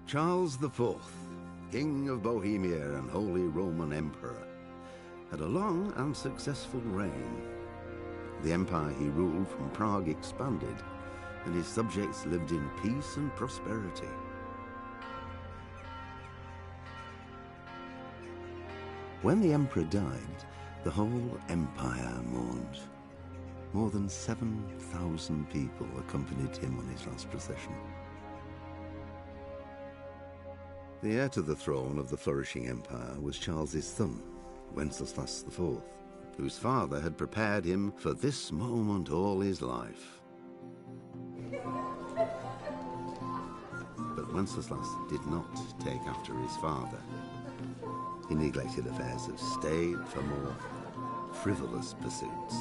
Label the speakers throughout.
Speaker 1: Charles IV, King of Bohemia and Holy Roman Emperor, had a long and successful reign. The empire he ruled from Prague expanded, and his subjects lived in peace and prosperity. When the emperor died, the whole empire mourned. More than 7,000 people accompanied him on his last procession. The heir to the throne of the flourishing empire was Charles's son, Wenceslas IV, whose father had prepared him for this moment all his life. But Wenceslas did not take after his father. He neglected affairs of state for more frivolous pursuits.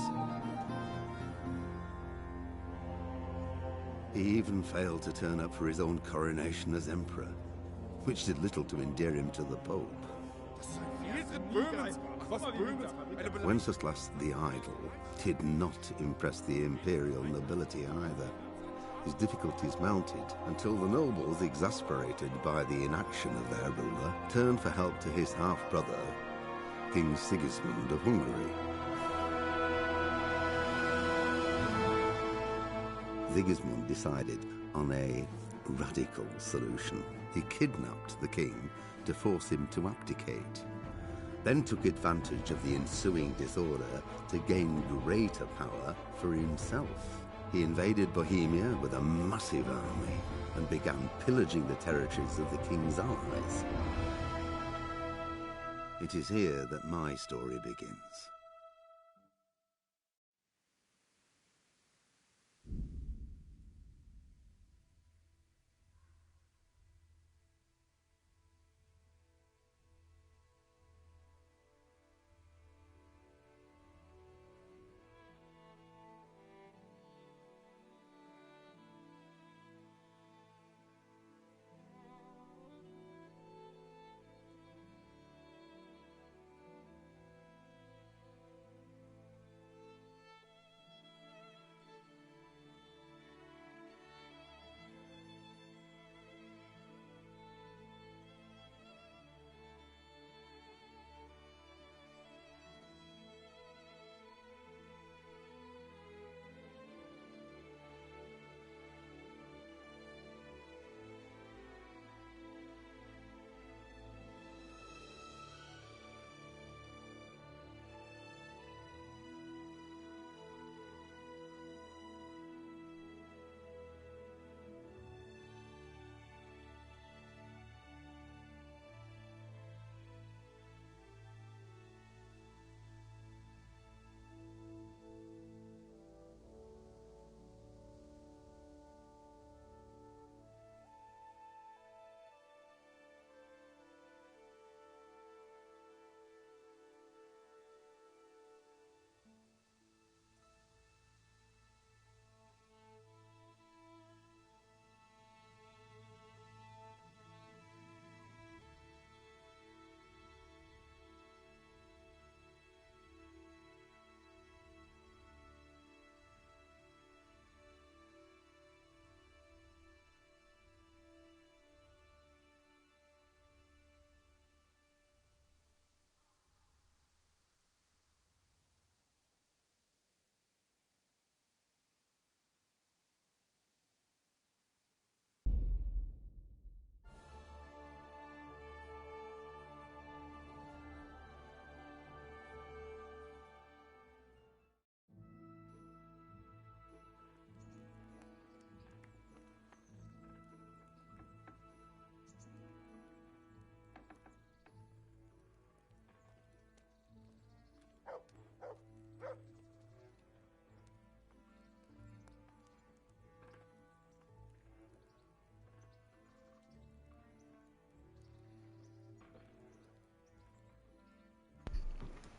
Speaker 1: He even failed to turn up for his own coronation as emperor, which did little to endear him to the Pope. Wenceslas the Idle did not impress the imperial nobility either. His difficulties mounted until the nobles, exasperated by the inaction of their ruler, turned for help to his half-brother, King Sigismund of Hungary. Sigismund decided on a radical solution. He kidnapped the king to force him to abdicate, then took advantage of the ensuing disorder to gain greater power for himself. He invaded Bohemia with a massive army and began pillaging the territories of the king's allies. It is here that my story begins.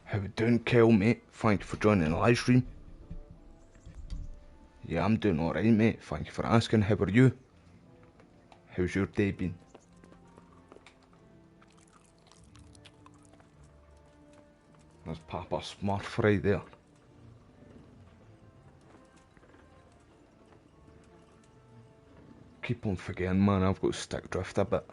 Speaker 2: How we doing, Kel, mate? Thank you for joining the live stream. Yeah, I'm doing alright, mate. Thank you for asking. How are you? How's your day been? There's Papa Smurf right there. keep on forgetting, man. I've got stick drift a bit.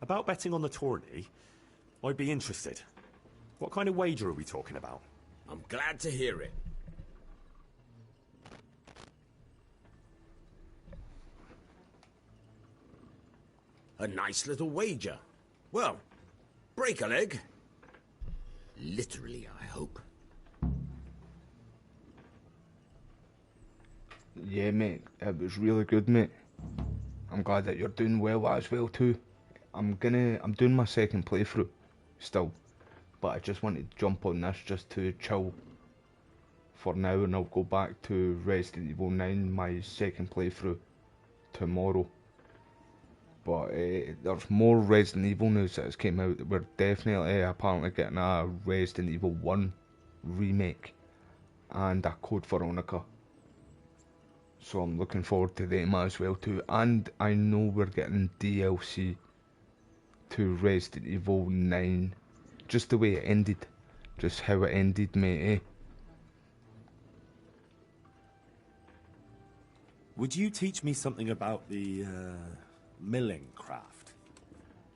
Speaker 3: About betting on the tourney, I'd be interested. What kind of wager are we talking about?
Speaker 4: I'm glad to hear it. A nice little wager. Well, break a leg. Literally, I hope.
Speaker 2: Yeah, mate, it was really good, mate. I'm glad that you're doing well as well too. I'm doing my second playthrough still, but I just want to jump on this just to chill for now, and I'll go back to Resident Evil 9, my second playthrough, tomorrow. But there's more Resident Evil news that has came out. We're definitely apparently getting a Resident Evil 1 remake and a Code Veronica. So I'm looking forward to them as well too. And I know we're getting DLC to Resident Evil 9. Just the way it ended. Just how it ended, mate, eh?
Speaker 3: Would you teach me something about the, milling craft?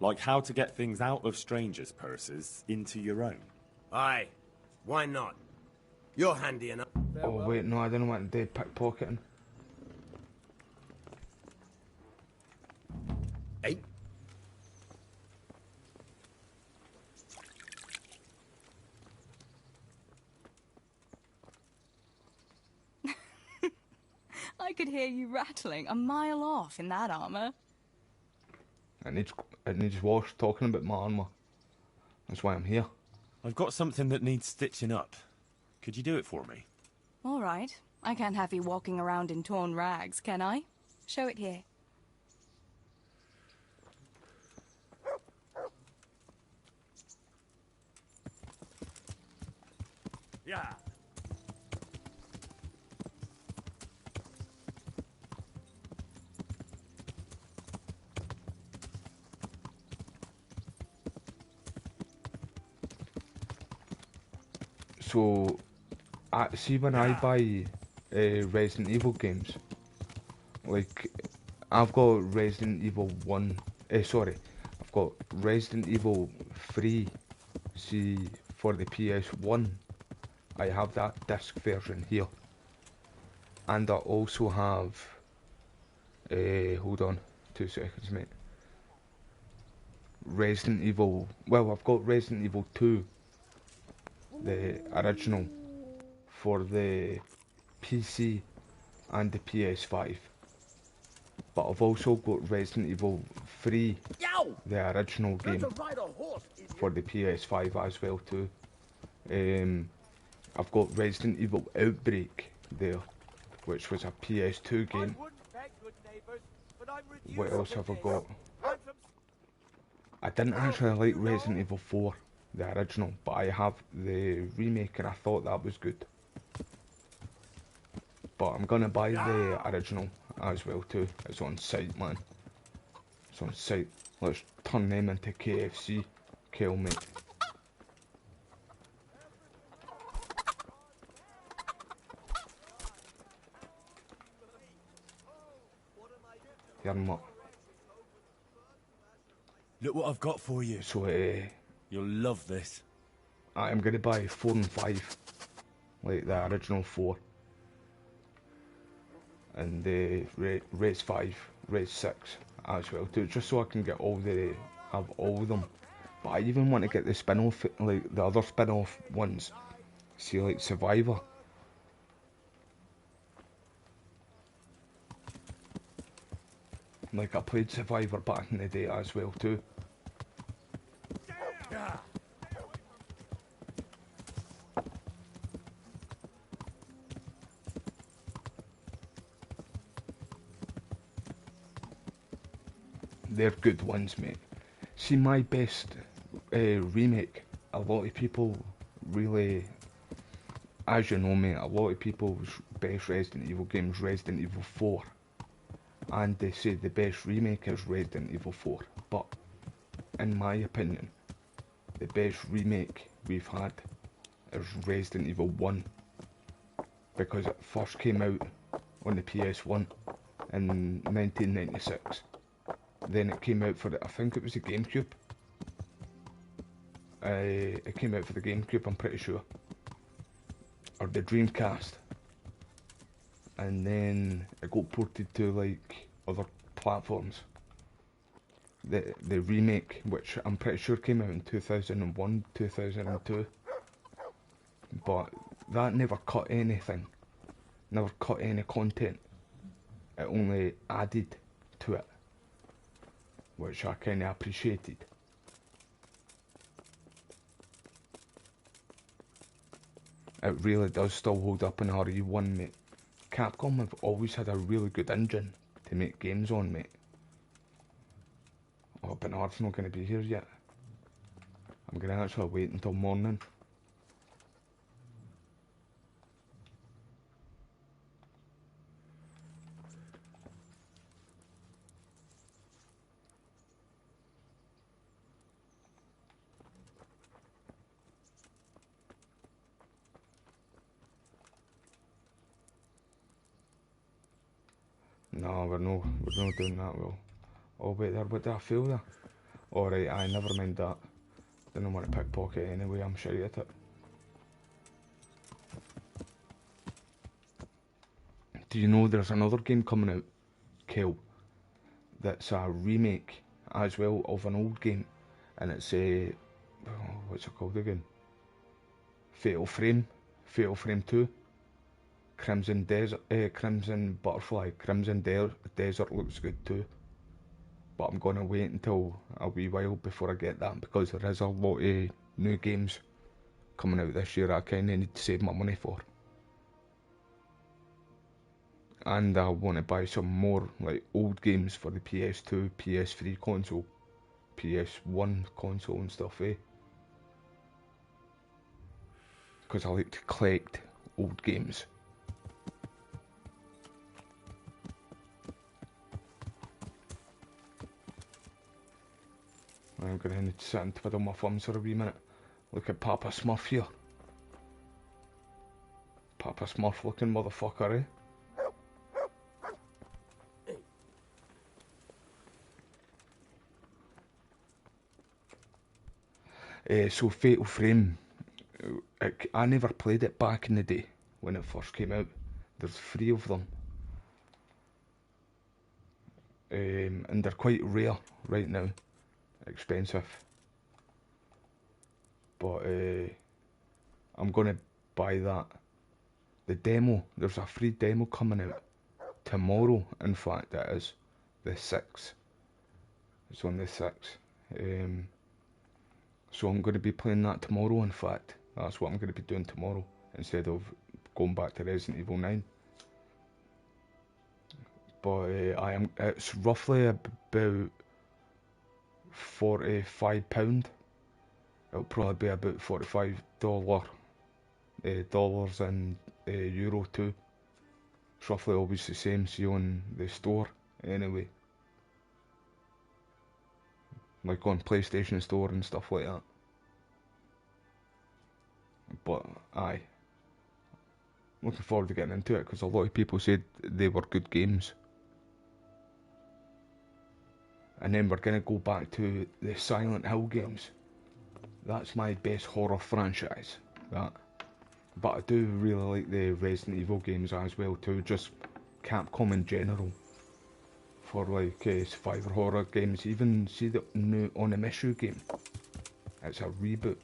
Speaker 3: Like how to get things out of strangers' purses into your own?
Speaker 4: Aye, why not? You're handy enough.
Speaker 2: Oh wait, no, I didn't want to do pickpocketing.
Speaker 4: Hey.
Speaker 5: I could hear you rattling a mile off in that armor.
Speaker 2: It needs wash talking about my armor. That's why I'm here.
Speaker 3: I've got something that needs stitching up. Could you do it for me?
Speaker 5: All right. I can't have you walking around in torn rags, can I? Show it here.
Speaker 3: Yeah.
Speaker 2: So, see when I buy Resident Evil games, like, I've got Resident Evil 1, I've got Resident Evil 3, see, for the PS1, I have that disc version here, and I also have, hold on, 2 seconds mate, I've got Resident Evil 2, the original, for the PC and the PS5. But I've also got Resident Evil 3, the original game, for the PS5 as well too. I've got Resident Evil Outbreak there, which was a PS2 game. What else have I got? I didn't actually like Resident Evil 4, the original, but I have the remake and I thought that was good. But I'm gonna buy the original as well too. It's on site, man. It's on site. Let's turn them into KFC. Kill me. Yarma.
Speaker 3: Look what I've got for you.
Speaker 2: So,
Speaker 3: You'll love this.
Speaker 2: I'm gonna buy 4 and 5. Like the original 4. And race 5, race 6 as well too, just so I can get have all of them. But I even want to get the spin-off, like the other spin-off ones. See, like Survivor. Like I played Survivor back in the day as well too. They're good ones, mate. See, my best remake, a lot of people really, as you know, mate, a lot of people's best Resident Evil game is Resident Evil 4. And they say the best remake is Resident Evil 4. But in my opinion, the best remake we've had is Resident Evil 1, because it first came out on the PS1 in 1996. Then it came out for I think it was the GameCube. It came out for the GameCube, I'm pretty sure, or the Dreamcast, and then it got ported to like other platforms. The remake, which I'm pretty sure came out in 2001, 2002, but that never cut anything, never cut any content. It only added to it, which I kind of appreciated. It really does still hold up in RE1, mate. Capcom have always had a really good engine to make games on, mate. Oh, Bernard's not going to be here yet. I'm going to actually wait until morning. No, we're not doing that, well. Oh wait there, what did I feel there? Alright, I never mind that. Didn't want to pickpocket anyway, I'm shy at it. Do you know there's another game coming out, Kel, that's a remake as well of an old game, and it's what's it called again? Fatal Frame 2. Crimson Butterfly, Crimson Desert looks good too. But I'm gonna wait until a wee while before I get that, because there is a lot of new games coming out this year I kinda need to save my money for. And I want to buy some more like old games for the PS2, PS3 console, PS1 console and stuff, because I like to collect old games. I'm going to need to sit and twiddle my thumbs for a wee minute. Look at Papa Smurf here. Papa Smurf looking motherfucker, So Fatal Frame, I never played it back in the day when it first came out. There's 3 of them. And they're quite rare right now. Expensive. But I'm gonna buy that. The demo, there's a free demo coming out tomorrow, in fact it is. The 6th. It's on the 6th. So I'm going to be playing that tomorrow, in fact. That's what I'm going to be doing tomorrow, instead of going back to Resident Evil 9. But it's roughly about £45. It'll probably be about $45 dollars and euro too. It's roughly always the same, see on the store anyway. Like on PlayStation Store and stuff like that. But aye, looking forward to getting into it, because a lot of people said they were good games. And then we're going to go back to the Silent Hill games. That's my best horror franchise, that. But I do really like the Resident Evil games as well too, just Capcom in general. For like survivor horror games, even see the new Onimushu game. It's a reboot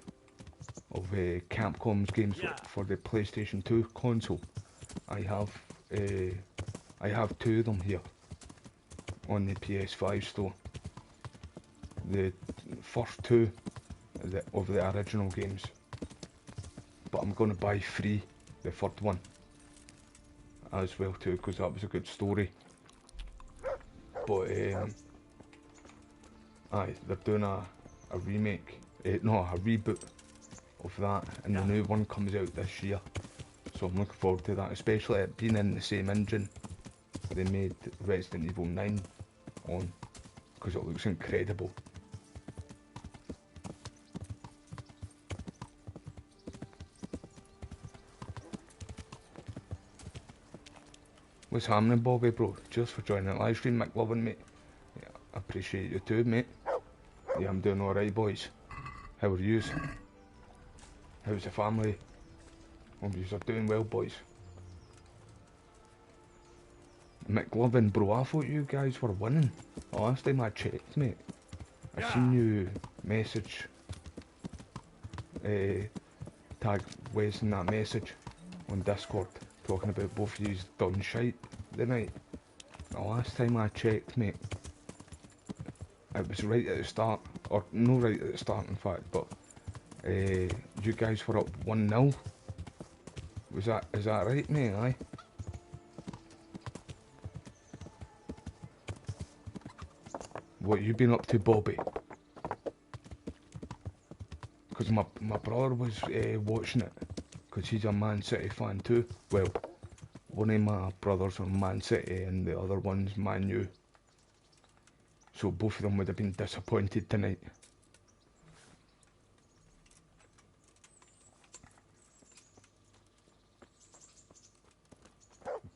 Speaker 2: of Capcom's games for the PlayStation 2 console. I have 2 of them here on the PS5 store. The first 2 of the original games, but I'm going to buy 3, the 3rd one as well too, because that was a good story. But aye, they're doing a remake, no, a reboot of that, and the new one comes out this year, so I'm looking forward to that, especially it being in the same engine they made Resident Evil 9 on, because it looks incredible. What's happening, Bobby, bro? Cheers for joining the live stream, McLovin, mate. Yeah, I appreciate you too, mate. Yeah, I'm doing alright, boys. How are yous? How's the family? Hope yous are doing well, boys. McLovin, bro, I thought you guys were winning. Last time I checked, mate. I seen you message, tag Wes in that message on Discord, talking about both of yous done shite the night. The last time I checked, mate, it was right at the start, or no right at the start in fact, but you guys were up 1-0. Is that right, mate? Aye. What you been up to, Bobby? Because my brother was watching it, because he's a Man City fan too. Well, one of my brothers are Man City and the other one's Man U. So both of them would have been disappointed tonight.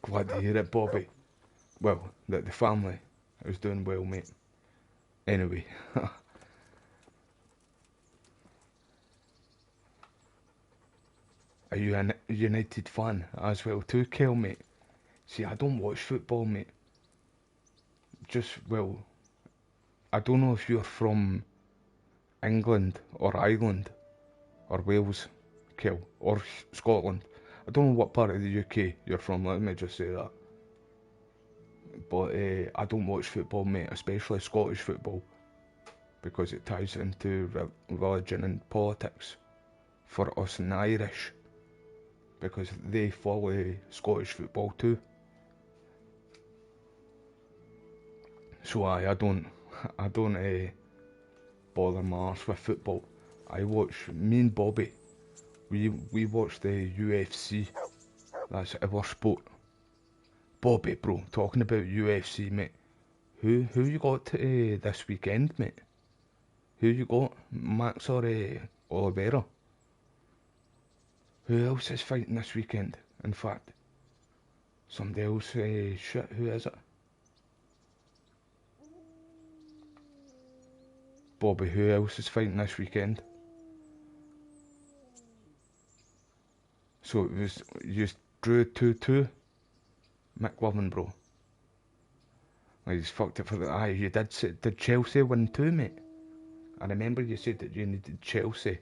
Speaker 2: Glad to hear it, Bobby. Well, that the family is doing well, mate. Anyway. Are you a United fan as well too, Kel, mate? See, I don't watch football, mate. Well, I don't know if you're from England or Ireland or Wales, Kel, or Scotland. I don't know what part of the UK you're from, let me just say that. But I don't watch football, mate, especially Scottish football, because it ties into religion and politics for us in Irish, because they follow Scottish football too. So I don't bother my arse with football. Me and Bobby, we watch the UFC. That's our sport. Bobby, bro, talking about UFC, mate. Who you got this weekend, mate? Who you got? Max or Oliveira? Who else is fighting this weekend? In fact, somebody else. Shit, who is it? Bobby, who else is fighting this weekend? So it was, you drew 2-2, McLovin, bro. Like, he's fucked it for the. Aye, you did Chelsea win too, mate? I remember you said that you needed Chelsea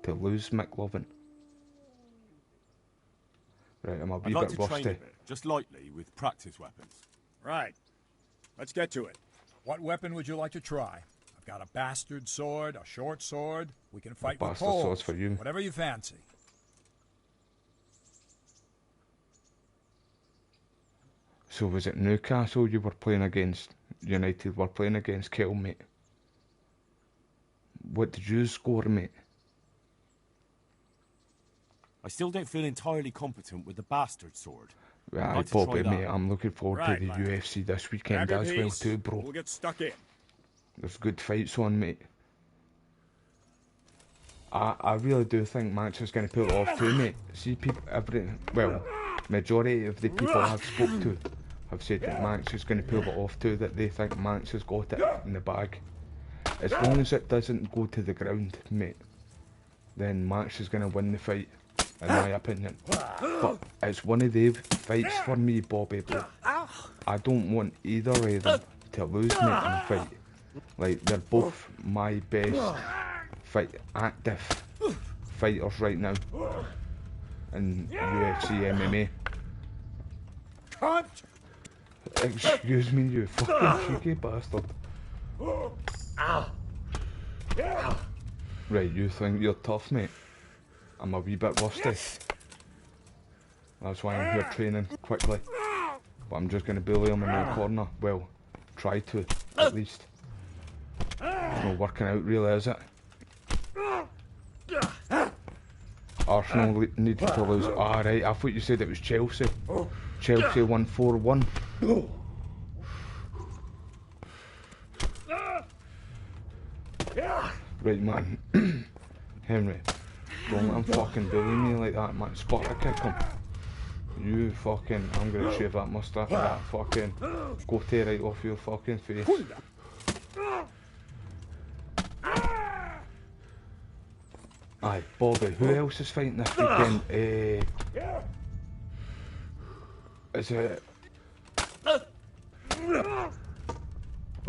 Speaker 2: to lose, McLovin. Right, I'm a wee bit rusty.
Speaker 3: Train a bit, just lightly, with practice weapons.
Speaker 6: Right. Let's get to it. What weapon would you like to try? I've got a bastard sword, a short sword. We can fight with poles.
Speaker 2: Swords for you.
Speaker 6: Whatever you fancy.
Speaker 2: So was it Newcastle you were playing against? United were playing against Kel, mate. What did you score, mate?
Speaker 3: I still don't feel entirely competent with the bastard sword.
Speaker 2: Right, Bobby, mate, I'm looking forward to the UFC this weekend as well too, bro.
Speaker 6: We'll get stuck in.
Speaker 2: There's good fights on, mate. I really do think Max is going to pull it off too, mate. See, people, majority of the people I've spoke to have said that Max is going to pull it off too, that they think Max has got it in the bag. As long as it doesn't go to the ground, mate, then Max is going to win the fight, in my opinion. But it's one of the fights for me, Bobby, bro. I don't want either of them to lose, mate, in the fight. Like, they're both my best active fighters right now in UFC MMA. Excuse me, you fucking cheeky bastard. Right, you think you're tough, mate? I'm a wee bit rusty. That's why I'm here training quickly. But I'm just going to bully him in the corner. Well, try to, at least. It's not working out really, is it? Arsenal needs to lose. Ah, right, I thought you said it was Chelsea. Chelsea won 4-1. Right, man. Henry, don't let him fucking bully me like that, man. Spot a kick him. You fucking, I'm gonna shave that moustache and that fucking goatee right off your fucking face. Aye, Bobby, who else is fighting this weekend? Is it...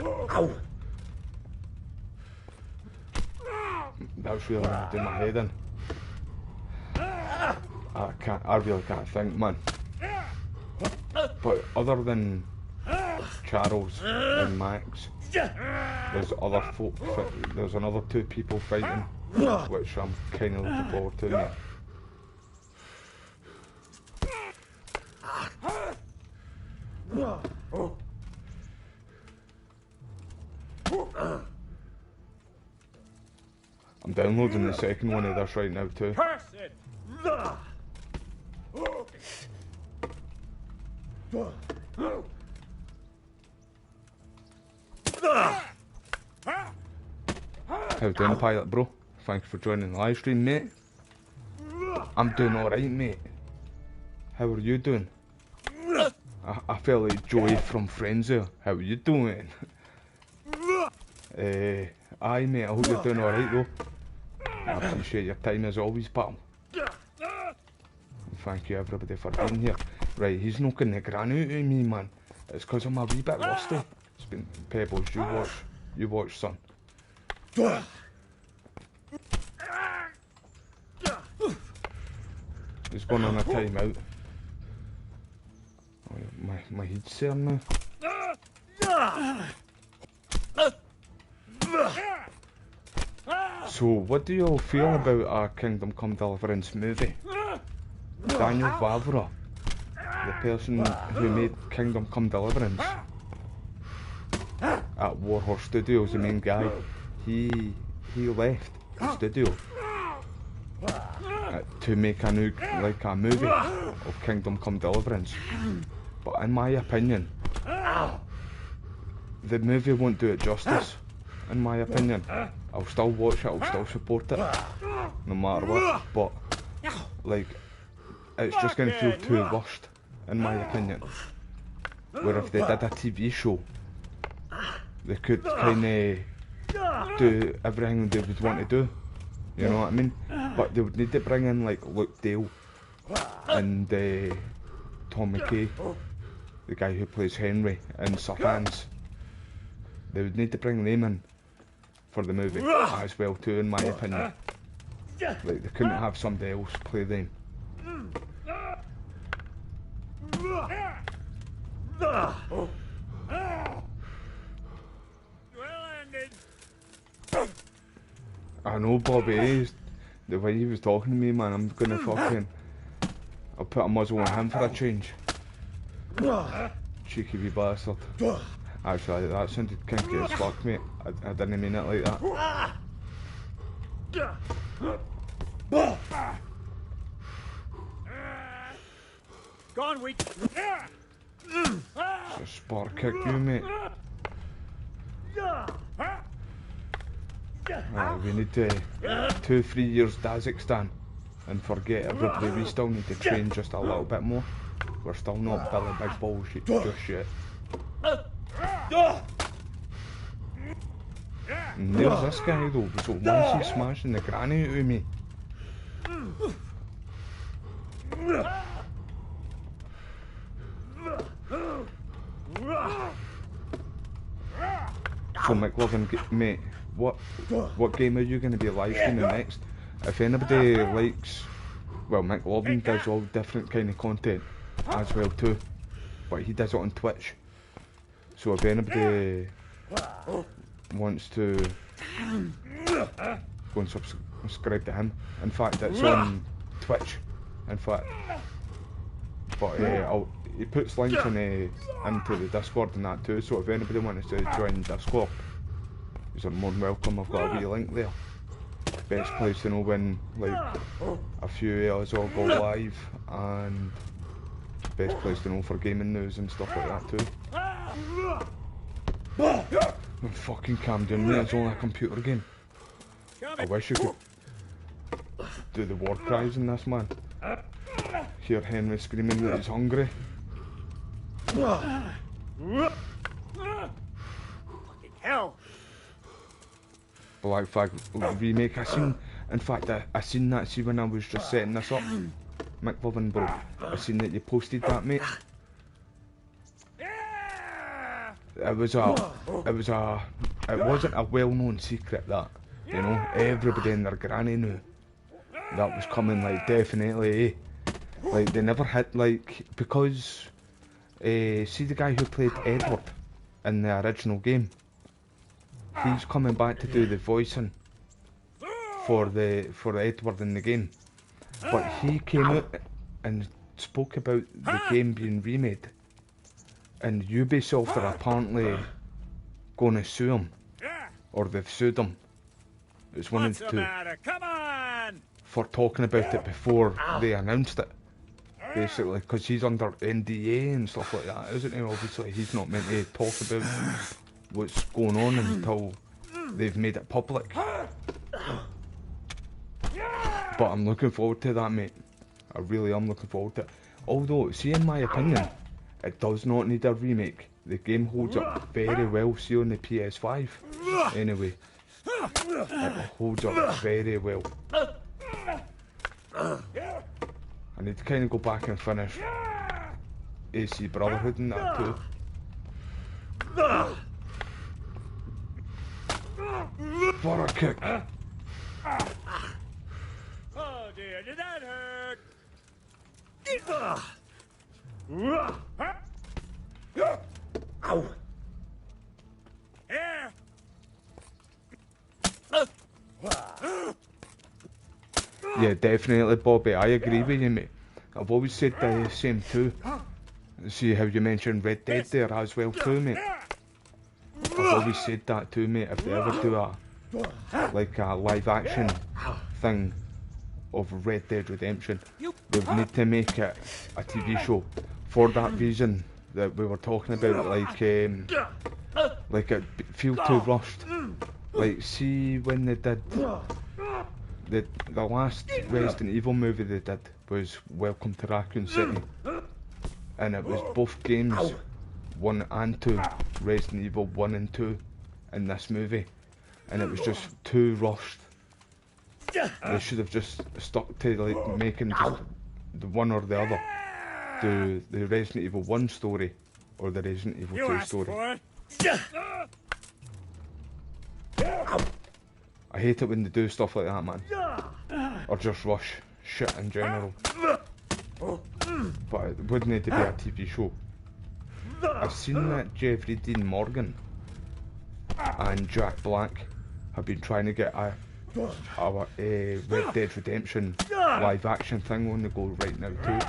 Speaker 4: Ow!
Speaker 2: That's really doing my head in. I really can't think, man. But other than Charles and Max, there's other folk. There's another 2 people fighting, which I'm kind of looking forward to, mate. I'm downloading the second one of this right now too. How doing, Pilot Bro? Thanks for joining the live stream, mate. I'm doing alright, mate. How are you doing? I felt like Joey from Friends there. How are you doing? Aye, mate, I hope you're doing alright though. I appreciate your time as always, pal. Thank you everybody for being here. Right, he's knocking the gran out of me, man. It's because I'm a wee bit rusty. It's been Pebbles, you watch, son. He's going on a time out. Oh, my head's there now. So, what do you all feel about our Kingdom Come Deliverance movie? Daniel Vavra, the person who made Kingdom Come Deliverance at Warhorse Studios, the main guy, he left the studio to make a movie of Kingdom Come Deliverance. But in my opinion, the movie won't do it justice. In my opinion, I'll still watch it, I'll still support it, no matter what. But like, it's just going to feel too rushed, in my opinion. Where if they did a TV show, they could kind of do everything they would want to do. You know what I mean? But they would need to bring in like Luke Dale and Tom McKay, the guy who plays Henry in Sir Hans. They would need to bring them in for the movie as well too, in my opinion. Like, they couldn't have somebody else play them. I know Bobby, the way he was talking to me, man, I'm gonna fucking... I'll put a muzzle on him for a change. Cheeky wee bastard. Actually, that sounded kinky as fuck, mate. I didn't mean it like that.
Speaker 6: Gone, weak.
Speaker 2: It's a spar kick, you, mate. We need to 2-3 years Dazakhstan and forget everybody. We still need to train just a little bit more. We're still not Billy Big Balls just yet. And there's this guy though, so once he's smashing the granny out of me. So McLovin, mate, what game are you going to be live streaming next? If anybody likes, well, McLovin does all different kind of content as well too, but he does it on Twitch. So if anybody wants to go and subscribe to him, in fact it's on Twitch, in fact. But he puts links into the Discord and that too, so if anybody wants to join Discord, you're more than welcome. I've got a wee link there. Best place to know when like a few of us all go live, and best place to know for gaming news and stuff like that too. I'm fucking calm down, mate, it's only a computer game. I wish you could do the war cries in this, man. hear Henry screaming that he's hungry.
Speaker 7: Fucking hell!
Speaker 2: Black Flag remake. In fact, I seen that. See, when I was just setting this up, McLovin, bro, I seen that you posted that, mate. It wasn't a well-known secret that, you know, everybody and their granny knew that was coming. Like, definitely, eh? Like, they never had, like, because see the guy who played Edward in the original game, he's coming back to do the voicing for Edward in the game, but he came out and spoke about the game being remade, and Ubisoft are apparently going to sue him, or they've sued him. It's one of the two.
Speaker 6: Come on!
Speaker 2: For talking about it before they announced it, basically, because he's under NDA and stuff like that, isn't he? Obviously, he's not meant to talk about what's going on until they've made it public. But I'm looking forward to that, mate. I really am looking forward to it. Although, see, in my opinion, it does not need a remake. The game holds up very well, see, on the PS5. Anyway, it holds up very well. I need to kind of go back and finish AC Brotherhood and that too. For a kick.
Speaker 6: Oh dear, did that hurt?
Speaker 7: Ow!
Speaker 6: Here!
Speaker 2: Yeah, definitely, Bobby. I agree with you, mate. I've always said the same too. See how you mentioned Red Dead there as well too, mate. I've always said that too, mate. If they ever do a live action thing of Red Dead Redemption, they would need to make it a TV show for that reason that we were talking about, like it feel too rushed. Like, see when they did the last Resident Evil movie they did was Welcome to Raccoon City, and it was both games, 1 and 2, Resident Evil 1 and 2 in this movie, and it was just too rushed. They should have just stuck to like making just the one or the other. Do the Resident Evil 1 story or the Resident Evil 2 story. I hate it when they do stuff like that, man. Or just rush shit in general. But it would need to be a TV show. I've seen that Jeffrey Dean Morgan and Jack Black have been trying to get a Red Dead Redemption live action thing on the go right now too.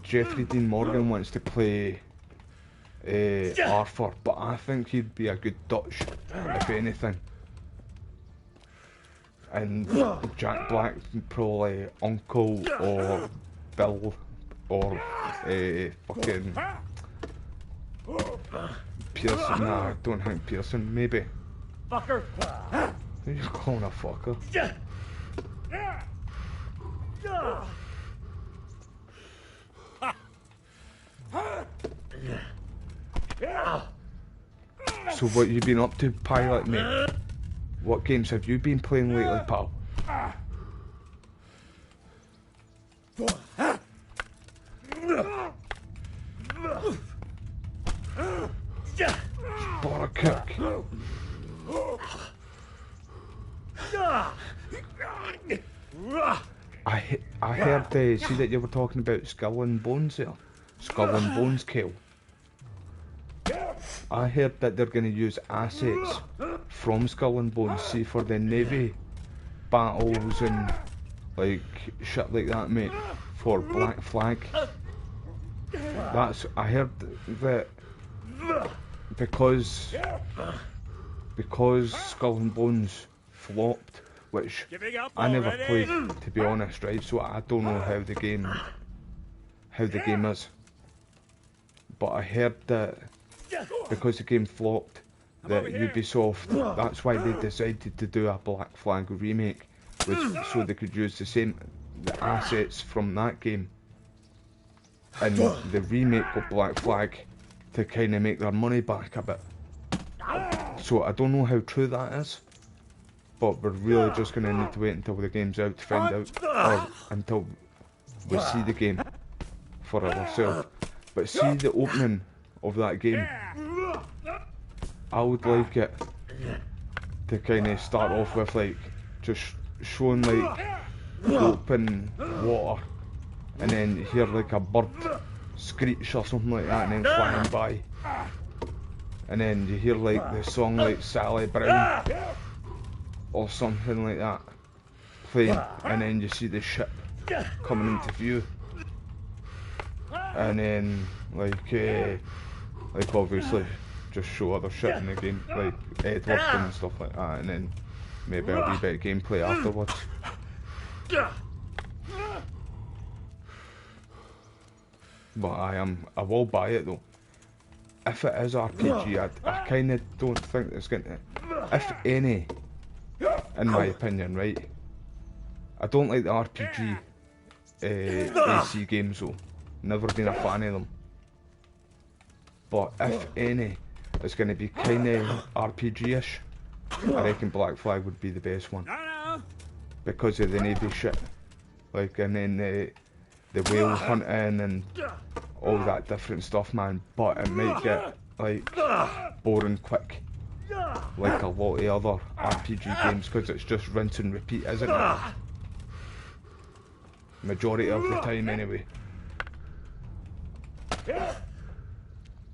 Speaker 2: Jeffrey Dean Morgan wants to play Arthur, but I think he'd be a good Dutch, if anything. And Jack Black, probably Uncle or Bill or fucking Pearson. Nah, I don't think Pearson. Maybe.
Speaker 7: Fucker!
Speaker 2: Who you calling a fucker? So what you been up to, Pilot, mate? What games have you been playing lately, pal? Spot a kick. I heard, see that you were talking about Skull and Bones there? Skull and Bones kill. I heard that they're going to use assets from Skull and Bones, see, for the Navy battles and like shit like that, mate, for Black Flag. I heard that because Skull and Bones flopped, which I never played, to be honest, right? So I don't know how the game is. But I heard that because the game flopped, that Ubisoft, that's why they decided to do a Black Flag remake, so they could use the the assets from that game and the remake of Black Flag to kind of make their money back a bit. So I don't know how true that is, but we're really just going to need to wait until the game's out to find out, or until we see the game for ourselves. But see the opening of that game, I would like it to kind of start off with like just showing like open water, and then you hear like a bird screech or something like that, and then flying by, and then you hear like the song like Sally Brown or something like that playing, and then you see the ship coming into view, and then like obviously just show other shit in the game like Edward and stuff like that, and then maybe a wee bit of gameplay afterwards. But I will buy it though. If it is RPG, I kind of don't think it's going to, if any, in my opinion, right? I don't like the RPG AC games though. Never been a fan of them. But if any, it's going to be kind of RPG-ish. I reckon Black Flag would be the best one. Because of the Navy shit. Like, and then the whale hunting and all that different stuff, man. But it might get, like, boring quick. Like a lot of other RPG games, because it's just rinse and repeat, isn't it? Majority of the time, anyway.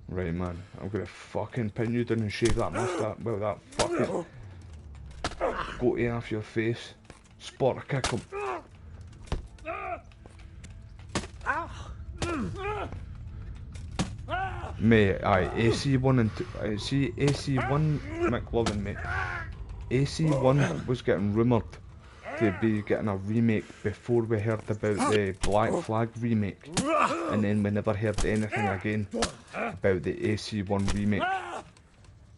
Speaker 2: Right, man, I'm gonna fucking pin you down and shave that moustache. Well, that fucking goatee off your face. Spot a kick him. Mate, aye, AC1 and 2. See, AC1, McLovin, mate. AC1 was getting rumoured to be getting a remake before we heard about the Black Flag remake, and then we never heard anything again about the AC1 remake.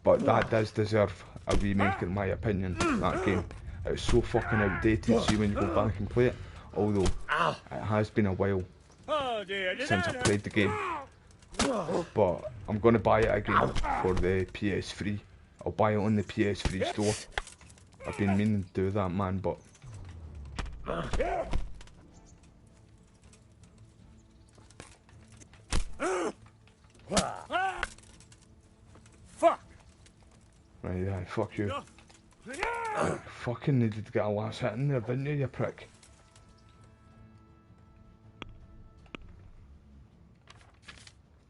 Speaker 2: But that does deserve a remake in my opinion, that game. It's so fucking outdated, see, when you go back and play it, although it has been a while since I played the game. But I'm going to buy it again for the PS3. I'll buy it on the PS3 store. I've been meaning to do that, man, but
Speaker 6: Fuck!
Speaker 2: right, yeah, fuck you. You fucking needed to get a last hit in there, didn't you, you prick?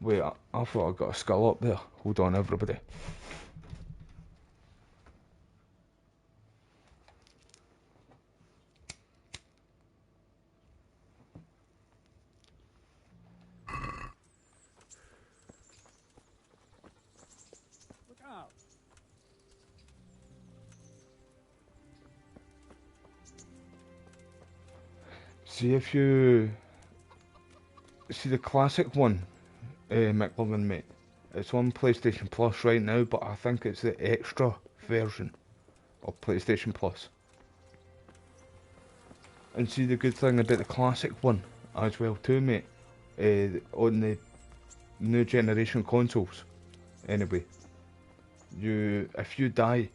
Speaker 2: Wait, I thought I got a skull up there. Hold on, everybody.
Speaker 6: Look out!
Speaker 2: See if you see the classic one, McLovin, mate. It's on PlayStation Plus right now, but I think it's the extra version of PlayStation Plus. And see the good thing about the classic one as well too, mate. On the new generation consoles, anyway. If you die,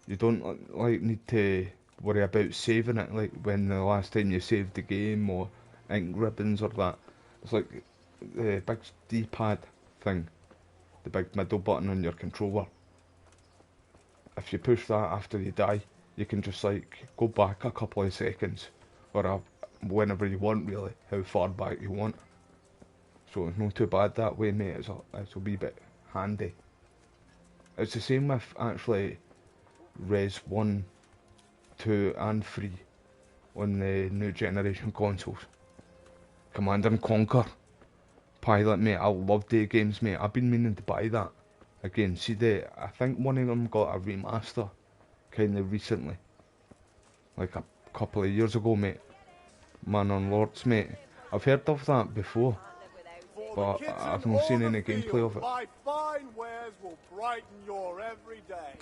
Speaker 2: you don't like need to worry about saving it like when the last time you saved the game, or ink ribbons or that. It's like the big D-pad thing, the big middle button on your controller. If you push that after you die, you can just like go back a couple of seconds, or whenever you want, really, how far back you want. So it's not too bad that way, mate. It's a wee bit handy. It's the same with actually Res 1, 2 and 3 on the new generation consoles. Command and Conquer, Pilot, mate, I love the games, mate. I've been meaning to buy that again. See, I think one of them got a remaster kind of recently, like a couple of years ago, mate. Man on Lords, mate. I've heard of that before, but I've not seen any gameplay of it.
Speaker 8: My fine wares will brighten your every day.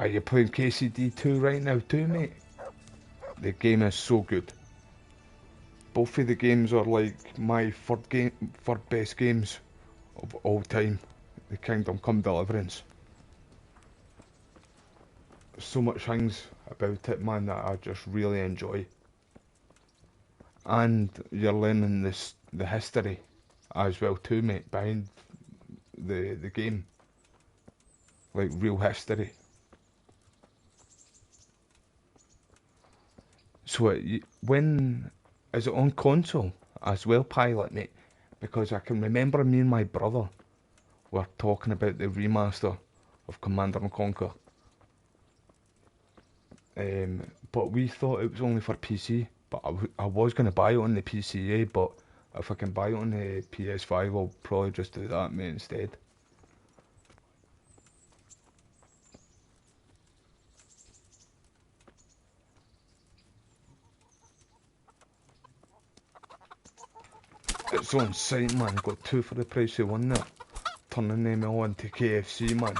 Speaker 2: Are you playing KCD2 right now too, mate? The game is so good. Both of the games are like my third best games of all time. The Kingdom Come Deliverance. So much things about it, man, that I just really enjoy. And you're learning the history as well too, mate, behind the game. Like real history. So when is it on console as well, Pilot, mate? Because I can remember me and my brother were talking about the remaster of Command and Conquer. But we thought it was only for PC. But I was going to buy it on the PCA, but if I can buy it on the PS5, I'll probably just do that, mate, instead. It's on site, man. Got 2 for the price of 1 there. Turning them all into KFC, man.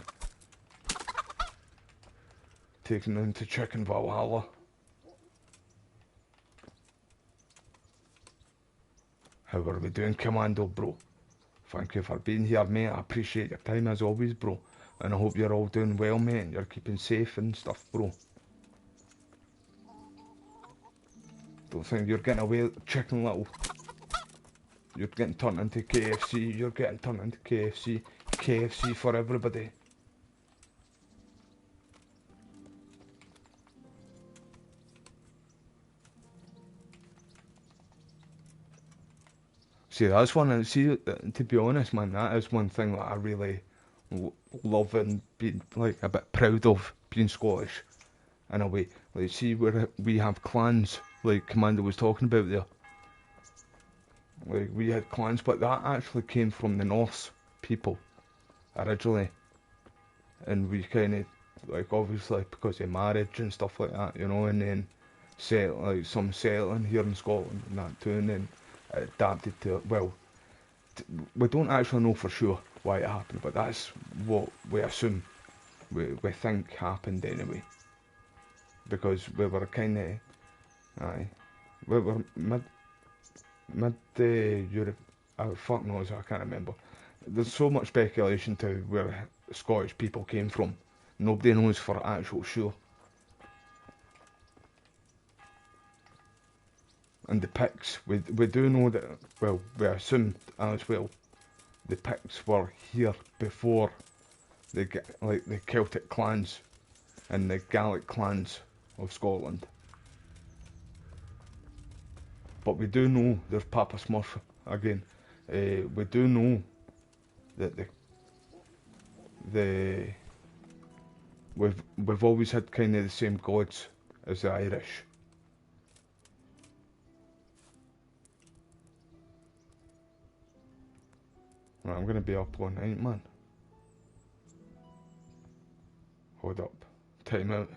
Speaker 2: Taking them to Chicken Valhalla. How are we doing, Commando, bro? Thank you for being here, mate. I appreciate your time as always, bro. And I hope you're all doing well, mate, and you're keeping safe and stuff, bro. Don't think you're getting away, Chicken Little. You're getting turned into KFC. You're getting turned into KFC. KFC for everybody. See, that's one. See, to be honest, man, that is one thing that I really love and be like a bit proud of, being Scottish, in a way. Like, see, where we have clans, like Commander was talking about there. Like, we had clans, but that actually came from the Norse people originally, and we kind of, like, obviously because of marriage and stuff like that, you know, and then like some settling here in Scotland and that too, and then it adapted to, well, we don't actually know for sure why it happened, but that's what we assume, we think happened anyway, because we were kind of, we were mid Europe, fuck knows, I can't remember. There's so much speculation to where Scottish people came from. Nobody knows for actual sure. And the Picts, we do know that, well, we assumed as well, the Picts were here before the Celtic clans and the Gaelic clans of Scotland. But we do know there's Papa Smurf again. We do know that we've always had kind of the same gods as the Irish. Right, I'm gonna be up all night, man. Hold up. Time out.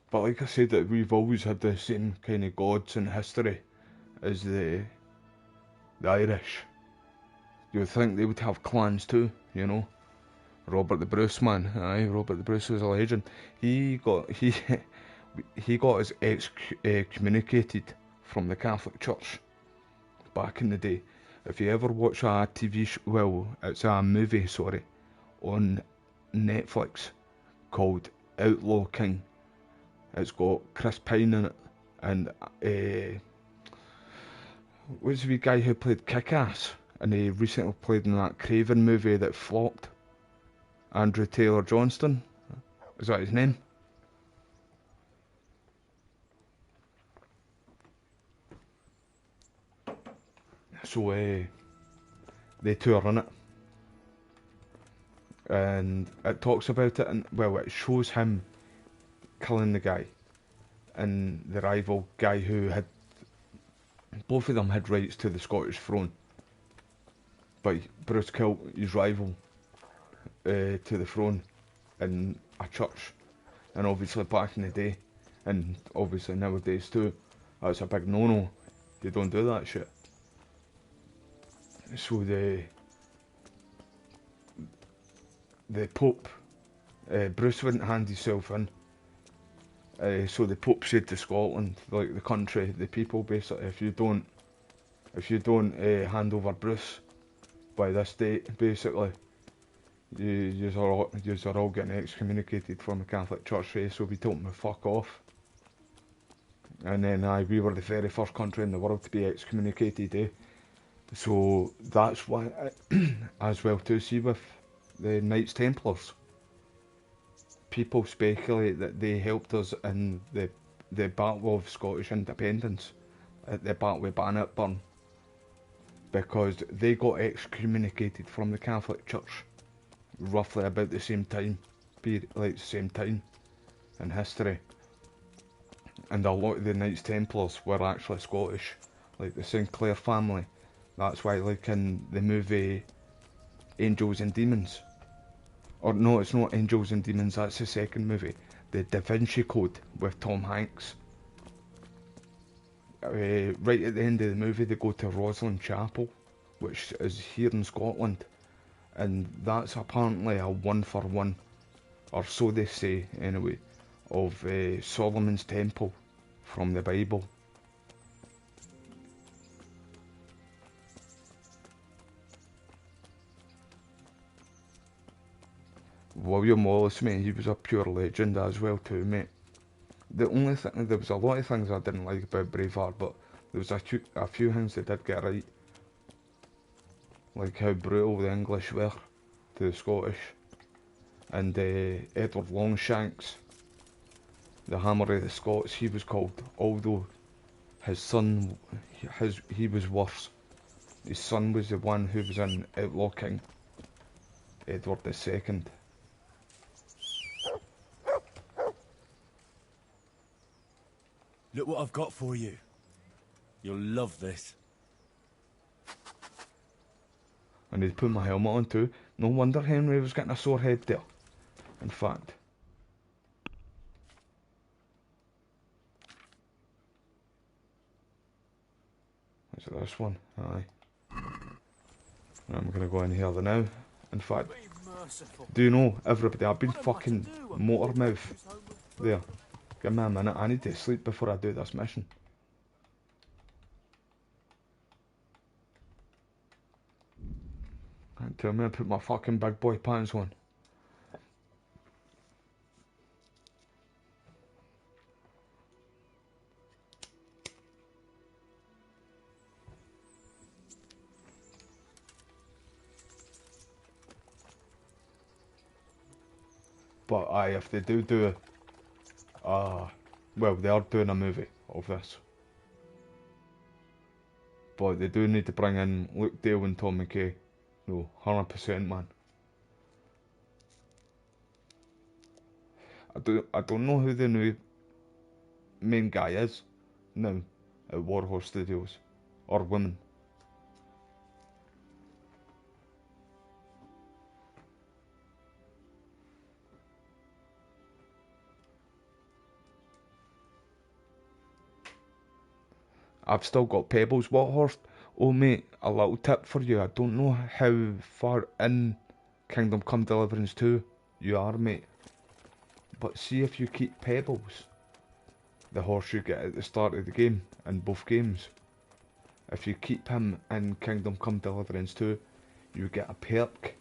Speaker 2: But like I said, that we've always had the same kind of gods in history as the Irish. You would think they would have clans too, you know. Robert the Bruce, man. Aye, Robert the Bruce was a legend. He got his excommunicated from the Catholic Church back in the day. If you ever watch a TV show, well, it's a movie, sorry, on Netflix called Outlaw King. It's got Chris Pine in it, and what's the wee guy who played Kick-Ass, and he recently played in that Craven movie that flopped? Andrew Taylor Johnston, is that his name? So they two are in it, and it talks about it, and well, it shows him killing the guy, and the rival guy who had, both of them had rights to the Scottish throne, but Bruce killed his rival to the throne in a church. And obviously back in the day, and obviously nowadays too, that's a big no-no. They don't do that shit. So the Pope, Bruce wouldn't hand himself in. So the Pope said to Scotland, like the country, the people, basically, if you don't hand over Bruce by this date, basically, yous are all getting excommunicated from the Catholic Church. So we told them to fuck off. And then we were the very first country in the world to be excommunicated. So that's why, as well to see with the Knights Templars, people speculate that they helped us in the Battle of Scottish Independence, at the Battle of Bannockburn, because they got excommunicated from the Catholic Church roughly about the same time, like the same time in history. And a lot of the Knights Templars were actually Scottish, like the Sinclair family. That's why, like in the movie Angels and Demons, or no, it's not Angels and Demons, that's the second movie, the Da Vinci Code with Tom Hanks. Right at the end of the movie they go to Roslin Chapel, which is here in Scotland, and that's apparently a 1-for-1, or so they say anyway, of Solomon's Temple from the Bible. William Wallace, mate, he was a pure legend as well too, mate. The only thing, there was a lot of things I didn't like about Braveheart, but there was a few things they did get right. Like how brutal the English were to the Scottish. And Edward Longshanks, the Hammer of the Scots, he was called, although his son, he was worse. His son was the one who was in Outlaw King, Edward II.
Speaker 3: Look what I've got for you. You'll love this.
Speaker 2: I need to put my helmet on too. No wonder Henry was getting a sore head there. In fact. Is it this one? Aye. I'm gonna go in here now. In fact, do you know, everybody, I've been fucking motormouth there. Give me a minute, I need to sleep before I do this mission. Can't tell me I put my fucking big boy pants on. But aye, if they do well, they are doing a movie of this. But they do need to bring in Luke Dale and Tom McKay. No, 100%, man. I don't know who the new main guy is now at Warhorse Studios, or woman. I've still got Pebbles, Warhorse. Oh mate, a little tip for you. I don't know how far in Kingdom Come Deliverance 2 you are, mate. But see if you keep Pebbles, the horse you get at the start of the game, in both games. If you keep him in Kingdom Come Deliverance 2, you get a perk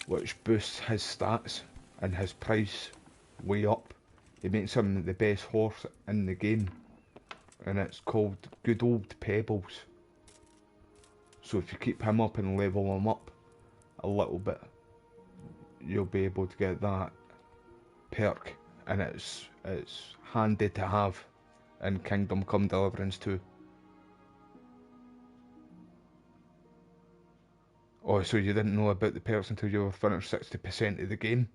Speaker 2: which boosts his stats and his price way up. It makes him the best horse in the game. And it's called Good Old Pebbles. So if you keep him up and level him up a little bit, you'll be able to get that perk, and it's handy to have in Kingdom Come Deliverance 2. Oh, so you didn't know about the perks until you were finished 60% of the game?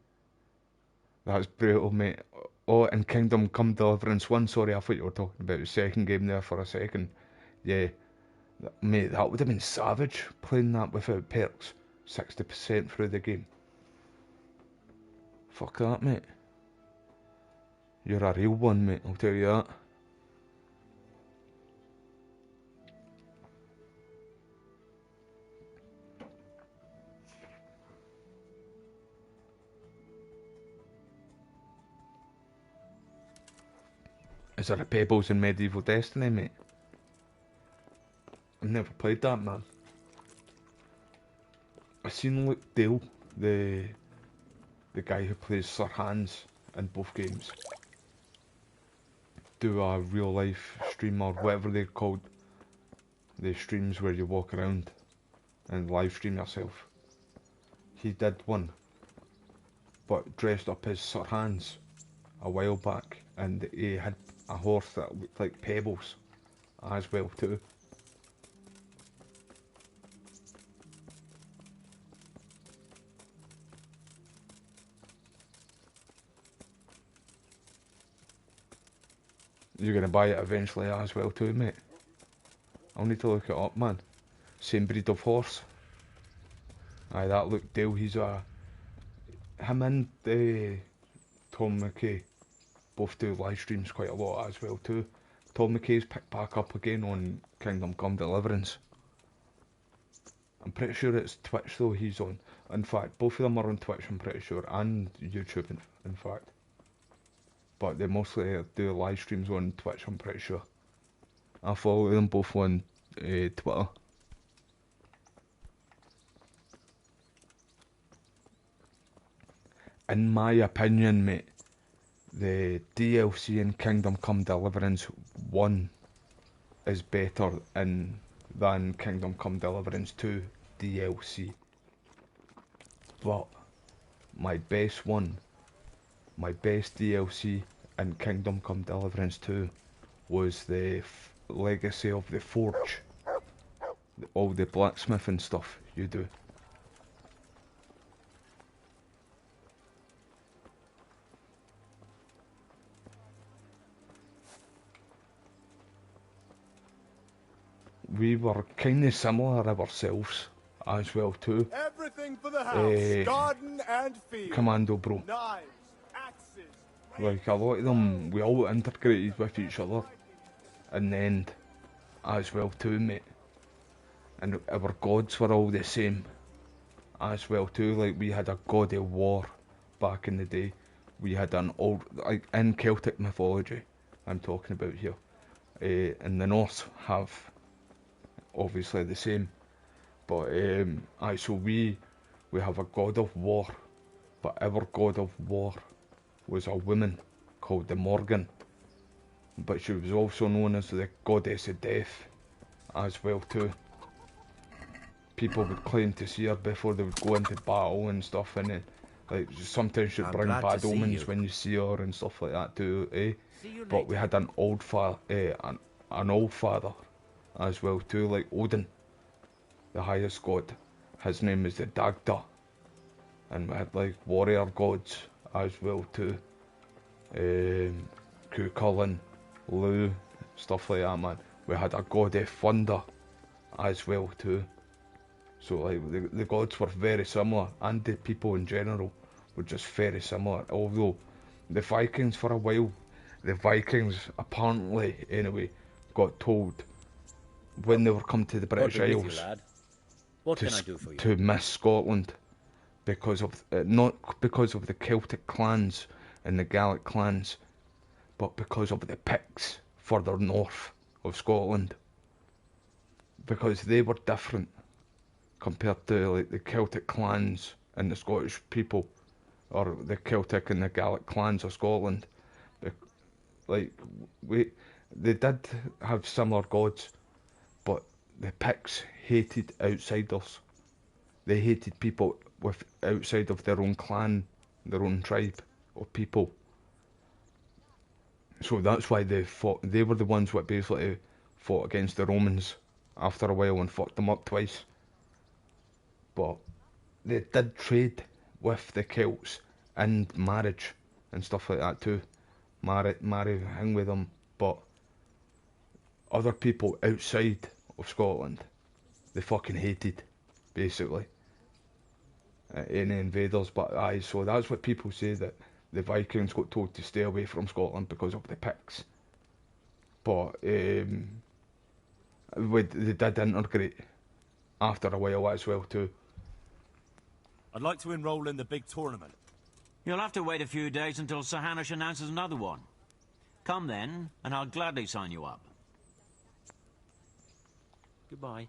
Speaker 2: That's brutal, mate. Oh, and Kingdom Come Deliverance 1, sorry, I thought you were talking about the second game there for a second. Yeah, mate, that would have been savage, playing that without perks, 60% through the game. Fuck that, mate. You're a real one, mate, I'll tell you that. Is there a Pebbles in Medieval Destiny, mate? I've never played that, man. I seen Luke Dale, the guy who plays Sir Hans in both games, do a real life stream or whatever they're called. The streams where you walk around and live stream yourself. He did one, but dressed up as Sir Hans a while back, and he had a horse that looked like Pebbles as well too. You're gonna buy it eventually as well too, mate. I'll need to look it up, man. Same breed of horse. Aye, that Luke Dale, he's him and Tom McKay both do live streams quite a lot as well too. Tom McKay's picked back up again on Kingdom Come Deliverance. I'm pretty sure it's Twitch though he's on. In fact, both of them are on Twitch, I'm pretty sure, and YouTube in fact. But they mostly do live streams on Twitch, I'm pretty sure. I follow them both on Twitter. In my opinion, mate, the DLC in Kingdom Come Deliverance 1 is better than Kingdom Come Deliverance 2 DLC. But my best DLC in Kingdom Come Deliverance 2 was the Legacy of the Forge. All the blacksmithing stuff you do. We were kind of similar ourselves as well too.
Speaker 8: Everything for the house, garden and field.
Speaker 2: Commando bro.
Speaker 8: Knives, axes,
Speaker 2: Like a lot of them, we all integrated with each other in the end as well too, mate. And our gods were all the same as well too. Like we had a god of war back in the day. We had an old, like in Celtic mythology I'm talking about here. And the Norse have obviously the same. But so we have a god of war, but our god of war was a woman called the Morgan. But she was also known as the goddess of death as well too. People would claim to see her before they would go into battle and stuff, and then like sometimes she'd bring bad omens when you see her and stuff like that too, eh? But we had an old father as well too, like Odin, the highest god. His name is the Dagda, and we had like warrior gods as well too. Cuchulainn, Lu, stuff like that, man. We had a god of thunder as well too. So like the gods were very similar, and the people in general were just very similar. Although the Vikings, for a while, the Vikings apparently anyway got told when they were come to the British Isles to miss Scotland because of not because of the Celtic clans and the Gaelic clans, but because of the Picts further north of Scotland, because they were different compared to like the Celtic clans and the Scottish people, or the Celtic and the Gaelic clans of Scotland. Like they did have similar gods, but the Picts hated outsiders. They hated people with outside of their own clan, their own tribe of people. So that's why they fought. They were the ones that basically fought against the Romans after a while and fucked them up twice. But they did trade with the Celts and marriage and stuff like that too. Hang with them, but other people outside of Scotland, they fucking hated, basically, any invaders. But aye, so that's what people say, that the Vikings got told to stay away from Scotland because of the Picts. But they did integrate after a while as well too.
Speaker 3: I'd like to enroll in the big tournament.
Speaker 9: You'll have to wait a few days until Sir Hanush announces another one. Come then, and I'll gladly sign you up. Goodbye.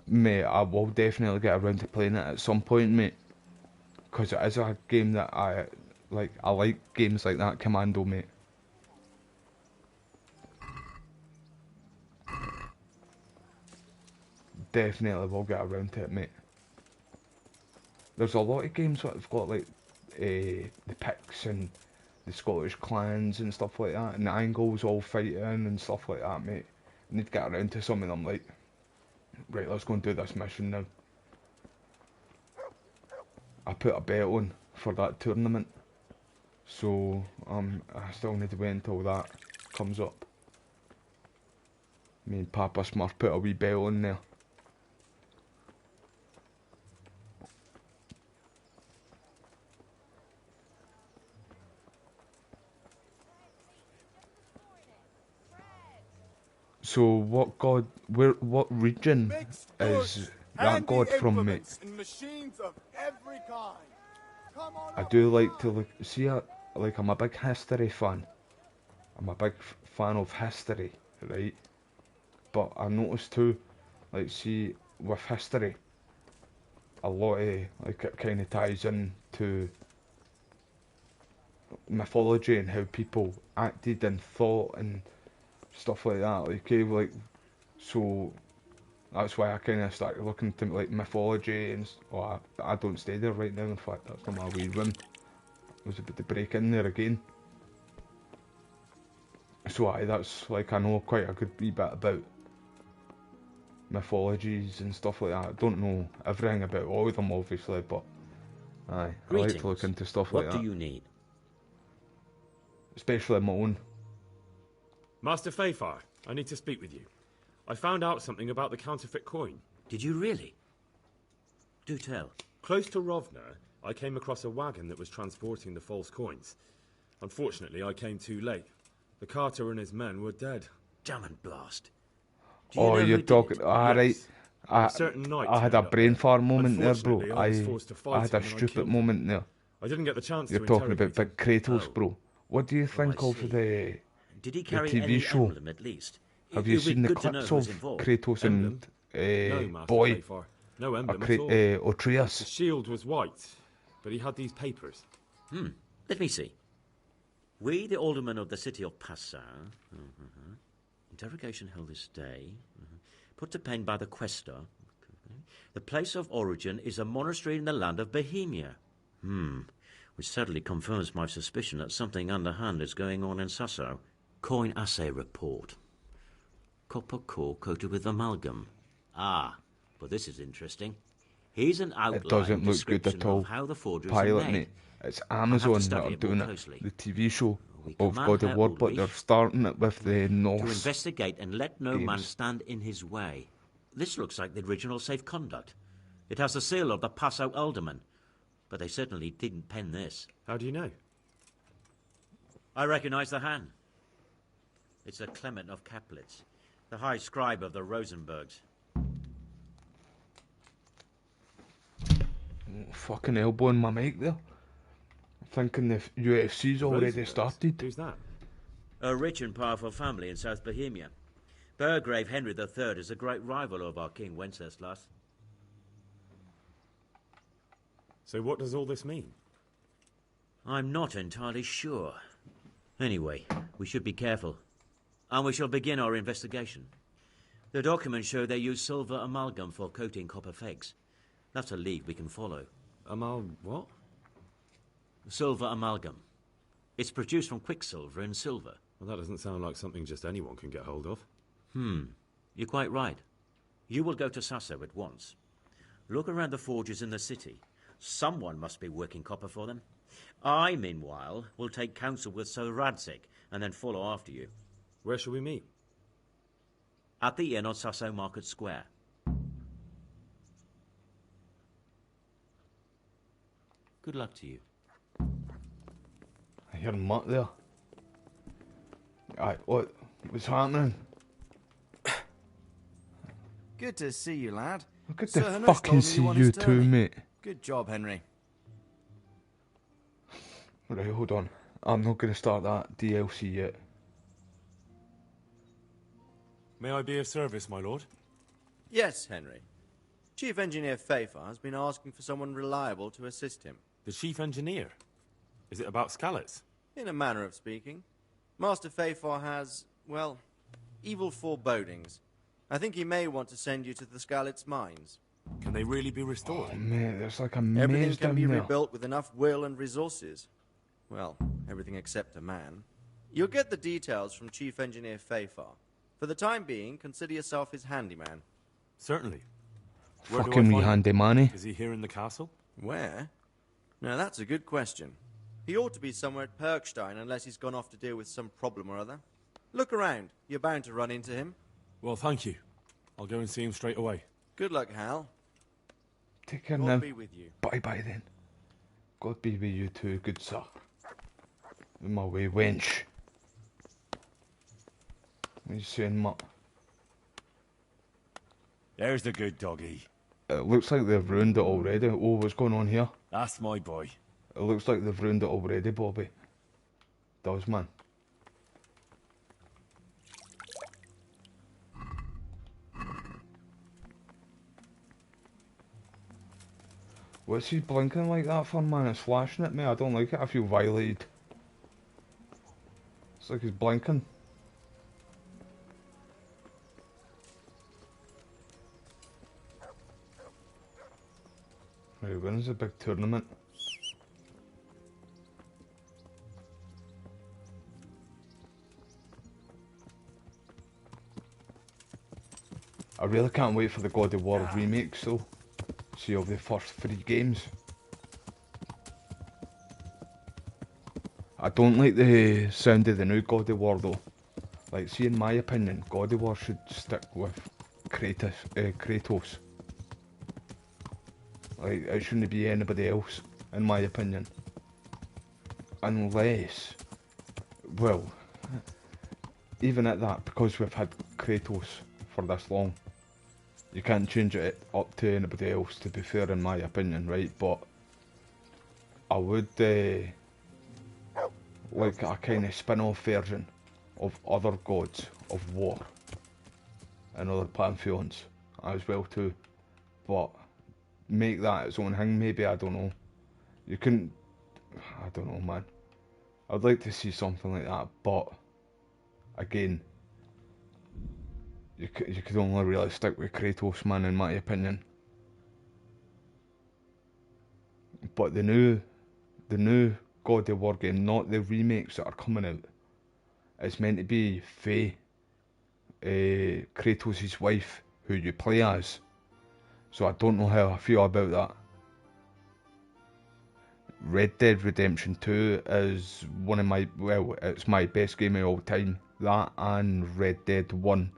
Speaker 2: Mate, I will definitely get around to playing it at some point, mate. Because it is a game that I like. I like games like that, Commando, mate. Definitely will get around to it, mate. There's a lot of games that have got like the Picts and the Scottish clans and stuff like that, and the Angles all fighting and stuff like that, mate. I need to get around to some of them, like, right, let's go and do this mission now. I put a bet on for that tournament, so I still need to wait until that comes up. Me and Papa Smurf put a wee bet on there. So what god, what region is that god from, mate?
Speaker 8: And machines of every kind. Come on
Speaker 2: I
Speaker 8: up,
Speaker 2: do like to look, see, like I'm a big history fan. I'm a big fan of history, right? But I noticed too, like, see, with history, a lot of, like, it kind of ties in to mythology and how people acted and thought and stuff like that, like, so that's why I kind of started looking into, like, mythology and, well, I don't stay there right now, in fact, that's not my wee room. I was about to break in there again. So that's, like, I know quite a good wee bit about mythologies and stuff like that. I don't know everything about all of them, obviously, but aye, I like to look into stuff like that.
Speaker 9: What do you need?
Speaker 2: Especially my own.
Speaker 10: Master Fafar, I need to speak with you. I found out something about the counterfeit coin.
Speaker 9: Did you really? Do tell.
Speaker 10: Close to Rovna, I came across a wagon that was transporting the false coins. Unfortunately, I came too late. The carter and his men were dead.
Speaker 9: Damn and blast.
Speaker 2: Oh, you're talking... Alright.
Speaker 10: Yes.
Speaker 2: I had a brain fart moment there, bro. I had a
Speaker 10: him
Speaker 2: stupid moment there.
Speaker 10: I didn't get the chance
Speaker 2: You're
Speaker 10: to
Speaker 2: talking about
Speaker 10: interrogate
Speaker 2: Big
Speaker 10: him.
Speaker 2: Kratos, bro. What do you think of the
Speaker 9: Did he carry
Speaker 2: TV
Speaker 9: any
Speaker 2: show?
Speaker 9: emblem at least?
Speaker 2: Have you
Speaker 9: It would be
Speaker 2: seen the
Speaker 9: good to know
Speaker 2: clips
Speaker 9: who's
Speaker 2: of
Speaker 9: involved.
Speaker 2: Kratos
Speaker 10: No,
Speaker 2: and
Speaker 10: Master
Speaker 2: Boy,
Speaker 10: Fafar. No emblem at all. The
Speaker 2: Atreus?
Speaker 10: shield was white, but he had these papers.
Speaker 9: Let me see. We, the aldermen of the city of Passau, interrogation held this day, put to pen by the questor. The place of origin is a monastery in the land of Bohemia. Which certainly confirms my suspicion that something underhand is going on in Sasso. Coin assay report. Copper core coated with amalgam. Ah, but this is interesting. Here's an outline
Speaker 2: It doesn't look good
Speaker 9: description
Speaker 2: at all.
Speaker 9: of how the forgeries
Speaker 2: Pilot,
Speaker 9: are made.
Speaker 2: mate. It's Amazon that
Speaker 9: study
Speaker 2: are
Speaker 9: it more
Speaker 2: doing
Speaker 9: closely.
Speaker 2: it. The TV show
Speaker 9: We
Speaker 2: of
Speaker 9: command
Speaker 2: God of
Speaker 9: Herr
Speaker 2: War, but they're
Speaker 9: Ulrich
Speaker 2: starting it with the
Speaker 9: to
Speaker 2: Norse.
Speaker 9: investigate and let no man
Speaker 2: games.
Speaker 9: stand in his way. This looks like the original safe conduct. It has the seal of the Passau alderman, but they certainly didn't pen this.
Speaker 10: How do you know?
Speaker 9: I recognize the hand. It's a Clement of Kaplitz, the high scribe of the Rosenbergs.
Speaker 2: Fucking elbowing my mic there. I'm thinking the UFC's already started.
Speaker 10: Who's that?
Speaker 9: A rich and powerful family in South Bohemia. Burgrave Henry III is a great rival of our King Wenceslas.
Speaker 10: So what does all this mean?
Speaker 9: I'm not entirely sure. Anyway, we should be careful. And we shall begin our investigation. The documents show they use silver amalgam for coating copper fakes. That's a lead we can follow.
Speaker 10: What?
Speaker 9: Silver amalgam. It's produced from quicksilver and silver.
Speaker 10: Well, that doesn't sound like something just anyone can get hold of.
Speaker 9: You're quite right. You will go to Sasso at once. Look around the forges in the city. Someone must be working copper for them. I, meanwhile, will take counsel with Sir Radzik and then follow after you.
Speaker 10: Where shall we meet?
Speaker 9: At the inn on Sasso Market Square. Good luck to you.
Speaker 2: I hear Mutt there. Aye, what's happening?
Speaker 11: Good to see you, lad.
Speaker 2: Look at
Speaker 11: Sir
Speaker 2: the
Speaker 11: Henry's
Speaker 2: fucking
Speaker 11: told me you want his
Speaker 2: CU2,
Speaker 11: tourney.
Speaker 2: mate.
Speaker 11: Good job, Henry.
Speaker 2: Right, hold on. I'm not going to start that DLC yet.
Speaker 3: May I be of service, my lord?
Speaker 11: Yes, Henry. Chief Engineer Pfeiffer has been asking for someone reliable to assist him.
Speaker 3: The chief engineer? Is it about Scallots?
Speaker 11: In a manner of speaking. Master Pfeiffer has, well, evil forebodings. I think he may want to send you to the Scallots mines.
Speaker 3: Can they really be restored?
Speaker 2: Oh, mate, there's like a
Speaker 11: Everything
Speaker 2: maze
Speaker 11: can
Speaker 2: down
Speaker 11: be
Speaker 2: there.
Speaker 11: rebuilt with enough will and resources. Well, everything except a man. You'll get the details from Chief Engineer Pfeiffer. For the time being, consider yourself his handyman.
Speaker 3: Certainly. Where do I
Speaker 2: Fucking wee
Speaker 3: find him?
Speaker 2: handy manny.
Speaker 3: Is he here in the castle?
Speaker 11: Where? Now that's a good question. He ought to be somewhere at Perkstein unless he's gone off to deal with some problem or other. Look around. You're bound to run into him.
Speaker 3: Well, thank you. I'll go and see him straight away.
Speaker 11: Good luck, Hal.
Speaker 2: Take care
Speaker 11: God
Speaker 2: now.
Speaker 11: be with you.
Speaker 2: Bye-bye then. God be with you too, good sir. In my way, wench. What are you saying, Mutt?
Speaker 3: There's the good doggy.
Speaker 2: It looks like they've ruined it already. Oh, what's going on here?
Speaker 3: That's my boy.
Speaker 2: It looks like they've ruined it already, Bobby. Does, man. What's he blinking like that for, man? It's flashing at me. I don't like it. I feel violated. It's like he's blinking. Right, when's the big tournament? I really can't wait for the God of War remakes though. See all the first 3 games. I don't like the sound of the new God of War though. Like, see, in my opinion, God of War should stick with Kratos. Like, it shouldn't be anybody else, in my opinion. Unless, well, even at that, because we've had Kratos for this long, you can't change it up to anybody else, to be fair, in my opinion, right? But I would like a kind of spin-off version of other gods of war and other pantheons as well too. But make that its own thing, maybe, I don't know. You couldn't, I don't know, man. I'd like to see something like that, but again, you could only really stick with Kratos, man, in my opinion. But the new God of War game, not the remakes that are coming out, it's meant to be Faye, Kratos' wife, who you play as. So I don't know how I feel about that. Red Dead Redemption 2 is one of my, well, it's my best game of all time. That and Red Dead 1.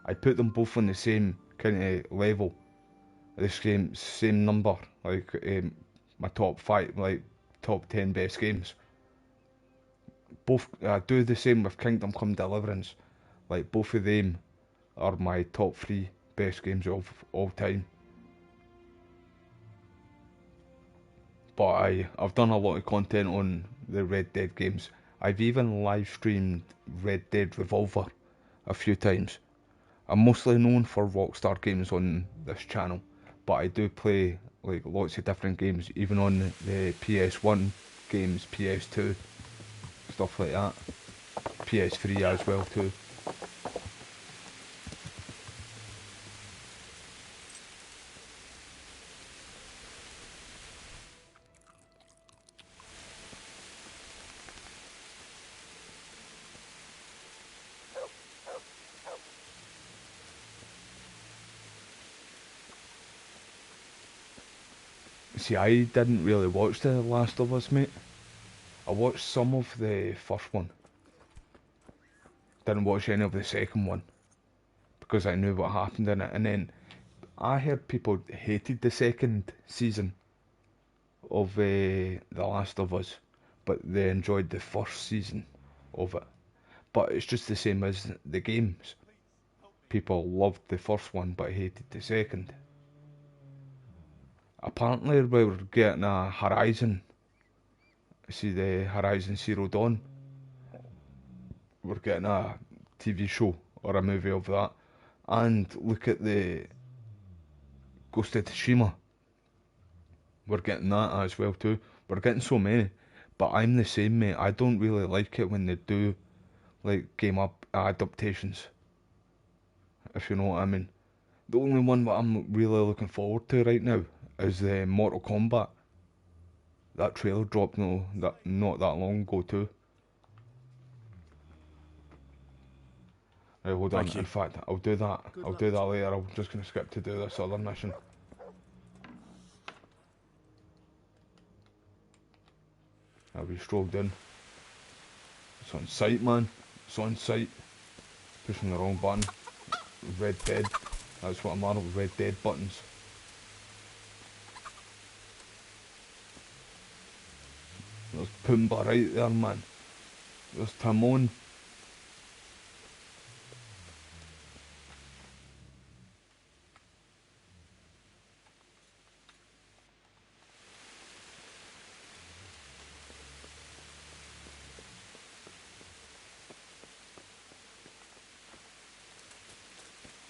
Speaker 2: I put them both on the same kind of level. The same number, like my top 5, like top 10 best games. Both, I do the same with Kingdom Come Deliverance. Like, both of them are my top 3 best games of all time. But I've done a lot of content on the Red Dead games. I've even live streamed Red Dead Revolver a few times. I'm mostly known for Rockstar games on this channel, but I do play like lots of different games, even on the PS1 games, PS2, stuff like that, PS3 as well too. See, I didn't really watch The Last of Us, mate. I watched some of the first one. Didn't watch any of the second one, because I knew what happened in it. And then I heard people hated the second season of The Last of Us, but they enjoyed the first season of it. But it's just the same as the games. People loved the first one, but hated the second. Apparently we're getting a Horizon. See the Horizon Zero Dawn. We're getting a TV show or a movie of that. And look at the Ghost of Tsushima. We're getting that as well too. We're getting so many. But I'm the same, mate. I don't really like it when they do like game up adaptations. If you know what I mean. The only one that I'm really looking forward to right now is the Mortal Kombat. That trailer dropped not that long ago too. Right, hold on. In fact, I'll do that. I'll do that later. I'm just going to skip to do this other mission. We strolled in. It's on site, man. It's on site. Pushing the wrong button. Red Dead. That's what I'm on with, Red Dead buttons. There's Pumbaa right there, man. There's Timon.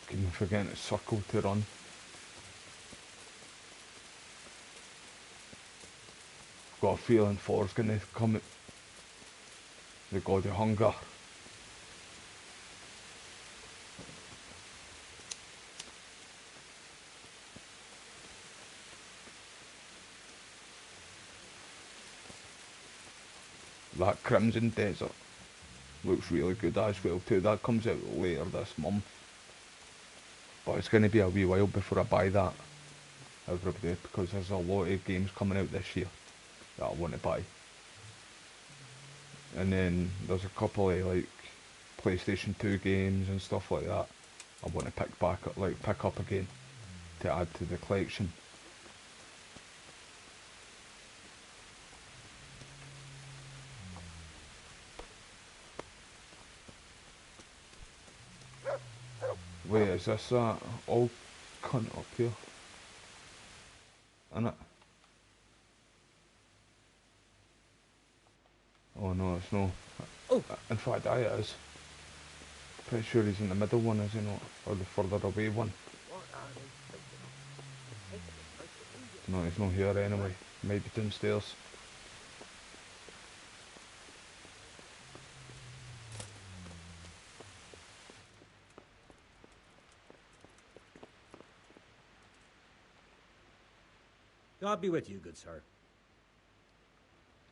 Speaker 2: Keep forgetting to circle to run. Got a feeling Thor's gonna come at the god of hunger. That Crimson Desert looks really good as well too. That comes out later this month. But it's going to be a wee while before I buy that, everybody, because there's a lot of games coming out this year that I want to buy. And then there's a couple of like PlayStation 2 games and stuff like that I want to pick up again to add to the collection. Wait, is this all cunt up here? Innit? Oh no, it's no. Oh. In fact, it is. Pretty sure he's in the middle one, is he not? Or the further away one. No, he's not here anyway. Maybe downstairs.
Speaker 12: God be with you, good sir.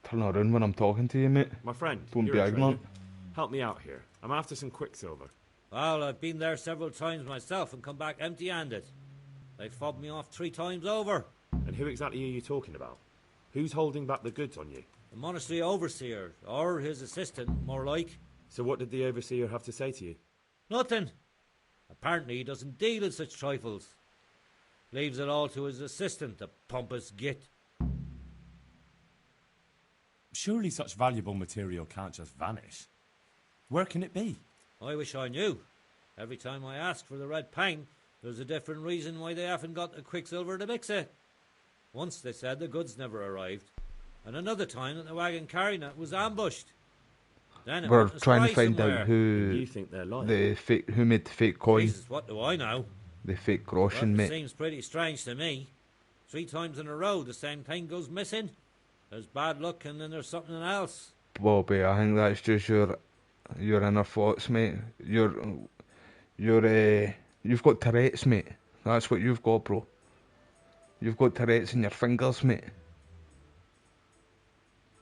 Speaker 2: Turn around when I'm talking to you, mate.
Speaker 10: My friend,
Speaker 2: don't be ignorant.
Speaker 10: Help me out here. I'm after some quicksilver.
Speaker 12: Well, I've been there several times myself and come back empty-handed. They fobbed me off 3 times over.
Speaker 10: And who exactly are you talking about? Who's holding back the goods on you?
Speaker 12: The monastery overseer, or his assistant, more like.
Speaker 10: So what did the overseer have to say to you?
Speaker 12: Nothing. Apparently he doesn't deal in such trifles. Leaves it all to his assistant, the pompous git.
Speaker 3: Surely such valuable material can't just vanish. Where can it be?
Speaker 12: I wish I knew. Every time I ask for the red pang, there's a different reason why they haven't got the quicksilver to mix it. Once they said the goods never arrived, and another time that the wagon carrying it was ambushed. Then it
Speaker 2: We're trying to find
Speaker 12: somewhere.
Speaker 2: out who
Speaker 10: you think they're lying?
Speaker 2: who made the fake coin.
Speaker 12: Jesus, what do I know?
Speaker 2: The fake groschen,
Speaker 12: Well, it
Speaker 2: mate.
Speaker 12: seems pretty strange to me. 3 times in a row the same thing goes missing. There's bad luck and then there's something else.
Speaker 2: Bobby, I think that's just your inner thoughts, mate. You've got Tourette's, mate. That's what you've got, bro. You've got Tourette's in your fingers, mate.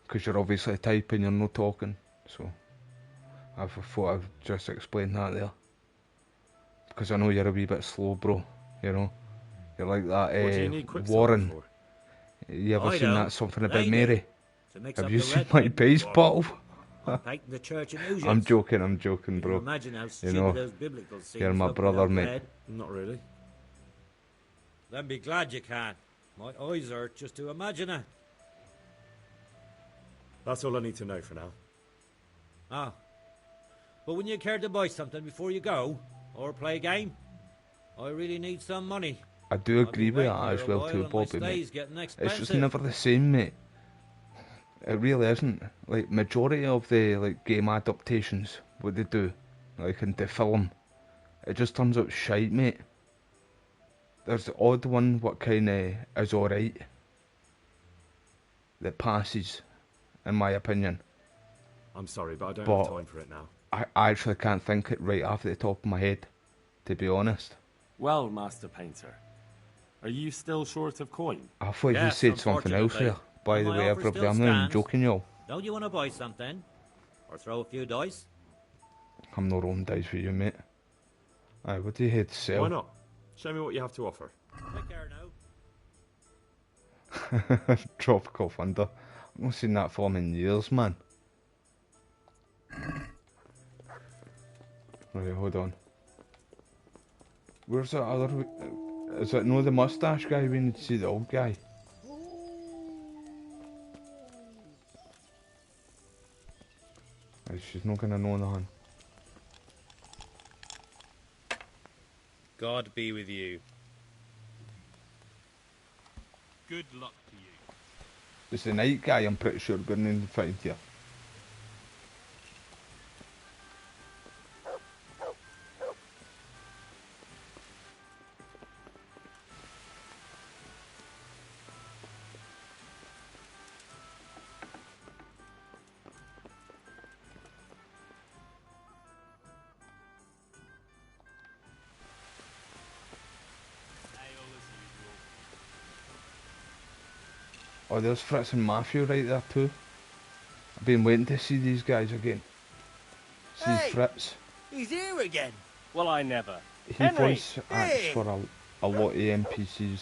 Speaker 2: Because you're obviously typing, you're not talking. So, I thought I'd just explain that there. Because I know you're a wee bit slow, bro. You know? You're like that,
Speaker 10: What do you need
Speaker 2: Warren.
Speaker 10: for?
Speaker 2: You ever
Speaker 12: I
Speaker 2: seen
Speaker 12: know.
Speaker 2: that Something About
Speaker 12: Maybe.
Speaker 2: Mary?
Speaker 12: To mix
Speaker 2: Have
Speaker 12: up
Speaker 2: you
Speaker 12: the
Speaker 2: seen
Speaker 12: red
Speaker 2: my
Speaker 12: pig
Speaker 2: base
Speaker 12: or-
Speaker 2: bottle?
Speaker 12: I'm painting the church in Ujas.
Speaker 2: I'm joking,
Speaker 12: Can
Speaker 2: bro.
Speaker 12: you imagine how stupid
Speaker 2: know,
Speaker 12: those biblical scenes
Speaker 2: you're my
Speaker 12: look
Speaker 2: brother,
Speaker 12: without
Speaker 2: mate.
Speaker 12: red?
Speaker 10: Not really.
Speaker 12: Then be glad you can. My eyes hurt just to imagine it.
Speaker 10: That's all I need to know for now.
Speaker 12: Ah. But wouldn't you care to buy something before you go? Or play a game? I really need some money.
Speaker 2: I do agree with
Speaker 12: waiting
Speaker 2: that
Speaker 12: here
Speaker 2: as
Speaker 12: a
Speaker 2: well
Speaker 12: while
Speaker 2: too,
Speaker 12: and my
Speaker 2: Bobby,
Speaker 12: stay's
Speaker 2: mate.
Speaker 12: getting
Speaker 2: It's just
Speaker 12: expensive.
Speaker 2: never the same, mate. It really isn't. Like, majority of the, like, game adaptations, what they do, like, into film, it just turns out shite, mate. There's the odd one what kinda is alright, that passes, in my opinion.
Speaker 10: I'm sorry, but I don't
Speaker 2: But
Speaker 10: have time for it now.
Speaker 2: I actually can't think it right off the top of my head, to be honest.
Speaker 3: Well, Master Painter, are you still short of coin?
Speaker 2: I thought you
Speaker 12: Yes,
Speaker 2: said something else
Speaker 12: unfortunately.
Speaker 2: there. By
Speaker 12: And
Speaker 2: the
Speaker 12: my
Speaker 2: way,
Speaker 12: offer
Speaker 2: everybody,
Speaker 12: still
Speaker 2: I'm not even
Speaker 12: stands.
Speaker 2: joking, y'all.
Speaker 12: Don't you want to buy something? Or throw a few dice?
Speaker 2: I'm not rolling dice for you, mate. Aye, what do you head to sell?
Speaker 10: Why not? Show me what you have to offer.
Speaker 12: Take care now.
Speaker 2: Tropical Thunder. I've not seen that film in years, man. Right, hold on. Where's that other... Is it no the mustache guy? We need to see the old guy. Right, she's not gonna know nothing.
Speaker 13: God be with you.
Speaker 14: Good luck to you.
Speaker 2: It's the night guy, I'm pretty sure, going in to find you. Oh, there's Fritz and Matthew right there too. I've been waiting to see these guys again. See
Speaker 15: Hey,
Speaker 2: Fritz.
Speaker 15: he's here again.
Speaker 13: Well, I never.
Speaker 2: He
Speaker 13: Henry!
Speaker 2: voice acts for a lot of NPCs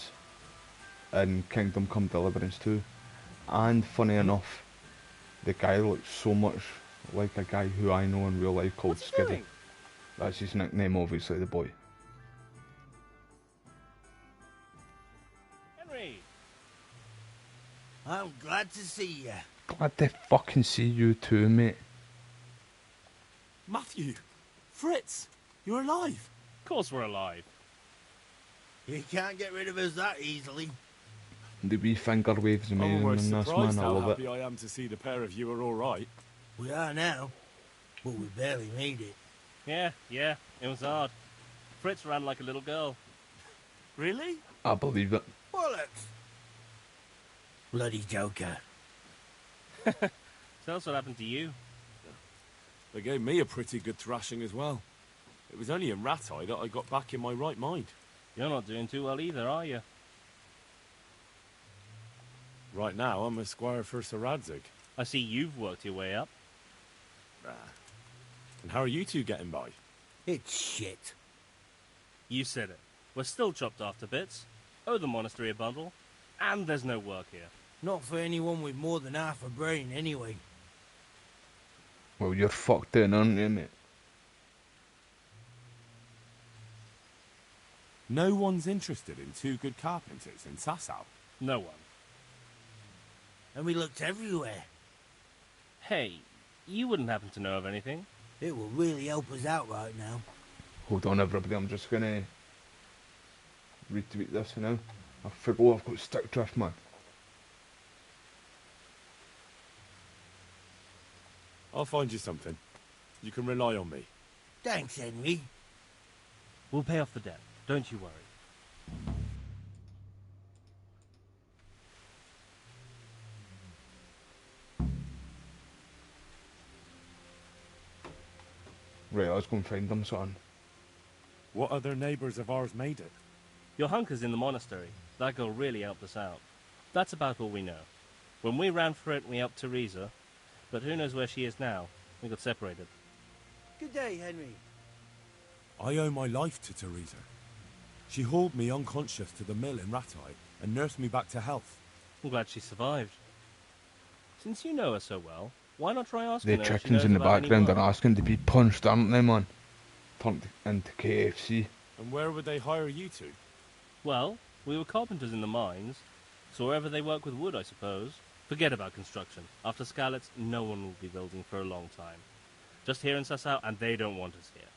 Speaker 2: in Kingdom Come Deliverance 2. And funny enough, the guy looks so much like a guy who I know in real life called
Speaker 13: What's he
Speaker 2: Skiddy.
Speaker 13: doing?
Speaker 2: That's his nickname, obviously, the boy.
Speaker 13: Henry!
Speaker 15: I'm glad to see you.
Speaker 2: Glad to fucking see you too, mate.
Speaker 14: Matthew! Fritz! You're alive!
Speaker 13: Of course we're alive.
Speaker 15: You can't get rid of us that easily.
Speaker 2: The wee finger waves
Speaker 3: I'm
Speaker 2: amazing in
Speaker 3: almost
Speaker 2: this,
Speaker 3: surprised
Speaker 2: man. I
Speaker 3: how
Speaker 2: love
Speaker 3: happy
Speaker 2: it.
Speaker 3: I am to see the pair of you are all right.
Speaker 15: We are now, but we barely made it.
Speaker 13: Yeah, it was hard. Fritz ran like a little girl.
Speaker 14: Really?
Speaker 2: I believe it.
Speaker 15: Bollocks! Bloody Joker.
Speaker 13: Tell us what happened to you.
Speaker 3: They gave me a pretty good thrashing as well. It was only in Rat-Eye that I got back in my right mind.
Speaker 13: You're not doing too well either, are you?
Speaker 3: Right now, I'm a squire for Sir Radzig.
Speaker 13: I see you've worked your way up.
Speaker 3: And how are you two getting by?
Speaker 15: It's shit.
Speaker 13: You said it. We're still chopped off to bits. Owe the monastery a bundle. And there's no work here.
Speaker 15: Not for anyone with more than half a brain, anyway.
Speaker 2: Well, you're fucked in, aren't you, mate?
Speaker 3: No one's interested in two good carpenters in Sasau.
Speaker 13: No one.
Speaker 15: And we looked everywhere.
Speaker 13: Hey, you wouldn't happen to know of anything?
Speaker 15: It will really help us out right now.
Speaker 2: Hold on, everybody. I'm just gonna retweet this now. I forgot I've got stick drift, man.
Speaker 3: I'll find you something. You can rely on me.
Speaker 15: Thanks, Henry.
Speaker 13: We'll pay off the debt. Don't you worry.
Speaker 2: Right, let's go and find them, son.
Speaker 3: What other neighbours of ours made it?
Speaker 13: Your hunker's in the monastery. That girl really helped us out. That's about all we know. When we ran for it, we helped Teresa. But who knows where she is now? We got separated.
Speaker 15: Good day, Henry.
Speaker 3: I owe my life to Teresa. She hauled me unconscious to the mill in Rat-Eye and nursed me back to health.
Speaker 13: I'm glad she survived. Since you know her so well, why not try asking
Speaker 2: The
Speaker 13: her if she
Speaker 2: chickens
Speaker 13: knows
Speaker 2: in the
Speaker 13: about any
Speaker 2: background
Speaker 13: work?
Speaker 2: are asking to be punched, aren't they, man? Turned into KFC.
Speaker 3: And where would they hire you to?
Speaker 13: Well, we were carpenters in the mines, so wherever they work with wood, I suppose. Forget about construction. After Skalitz, no one will be building for a long time. Just here in Sasau, and they don't want us here.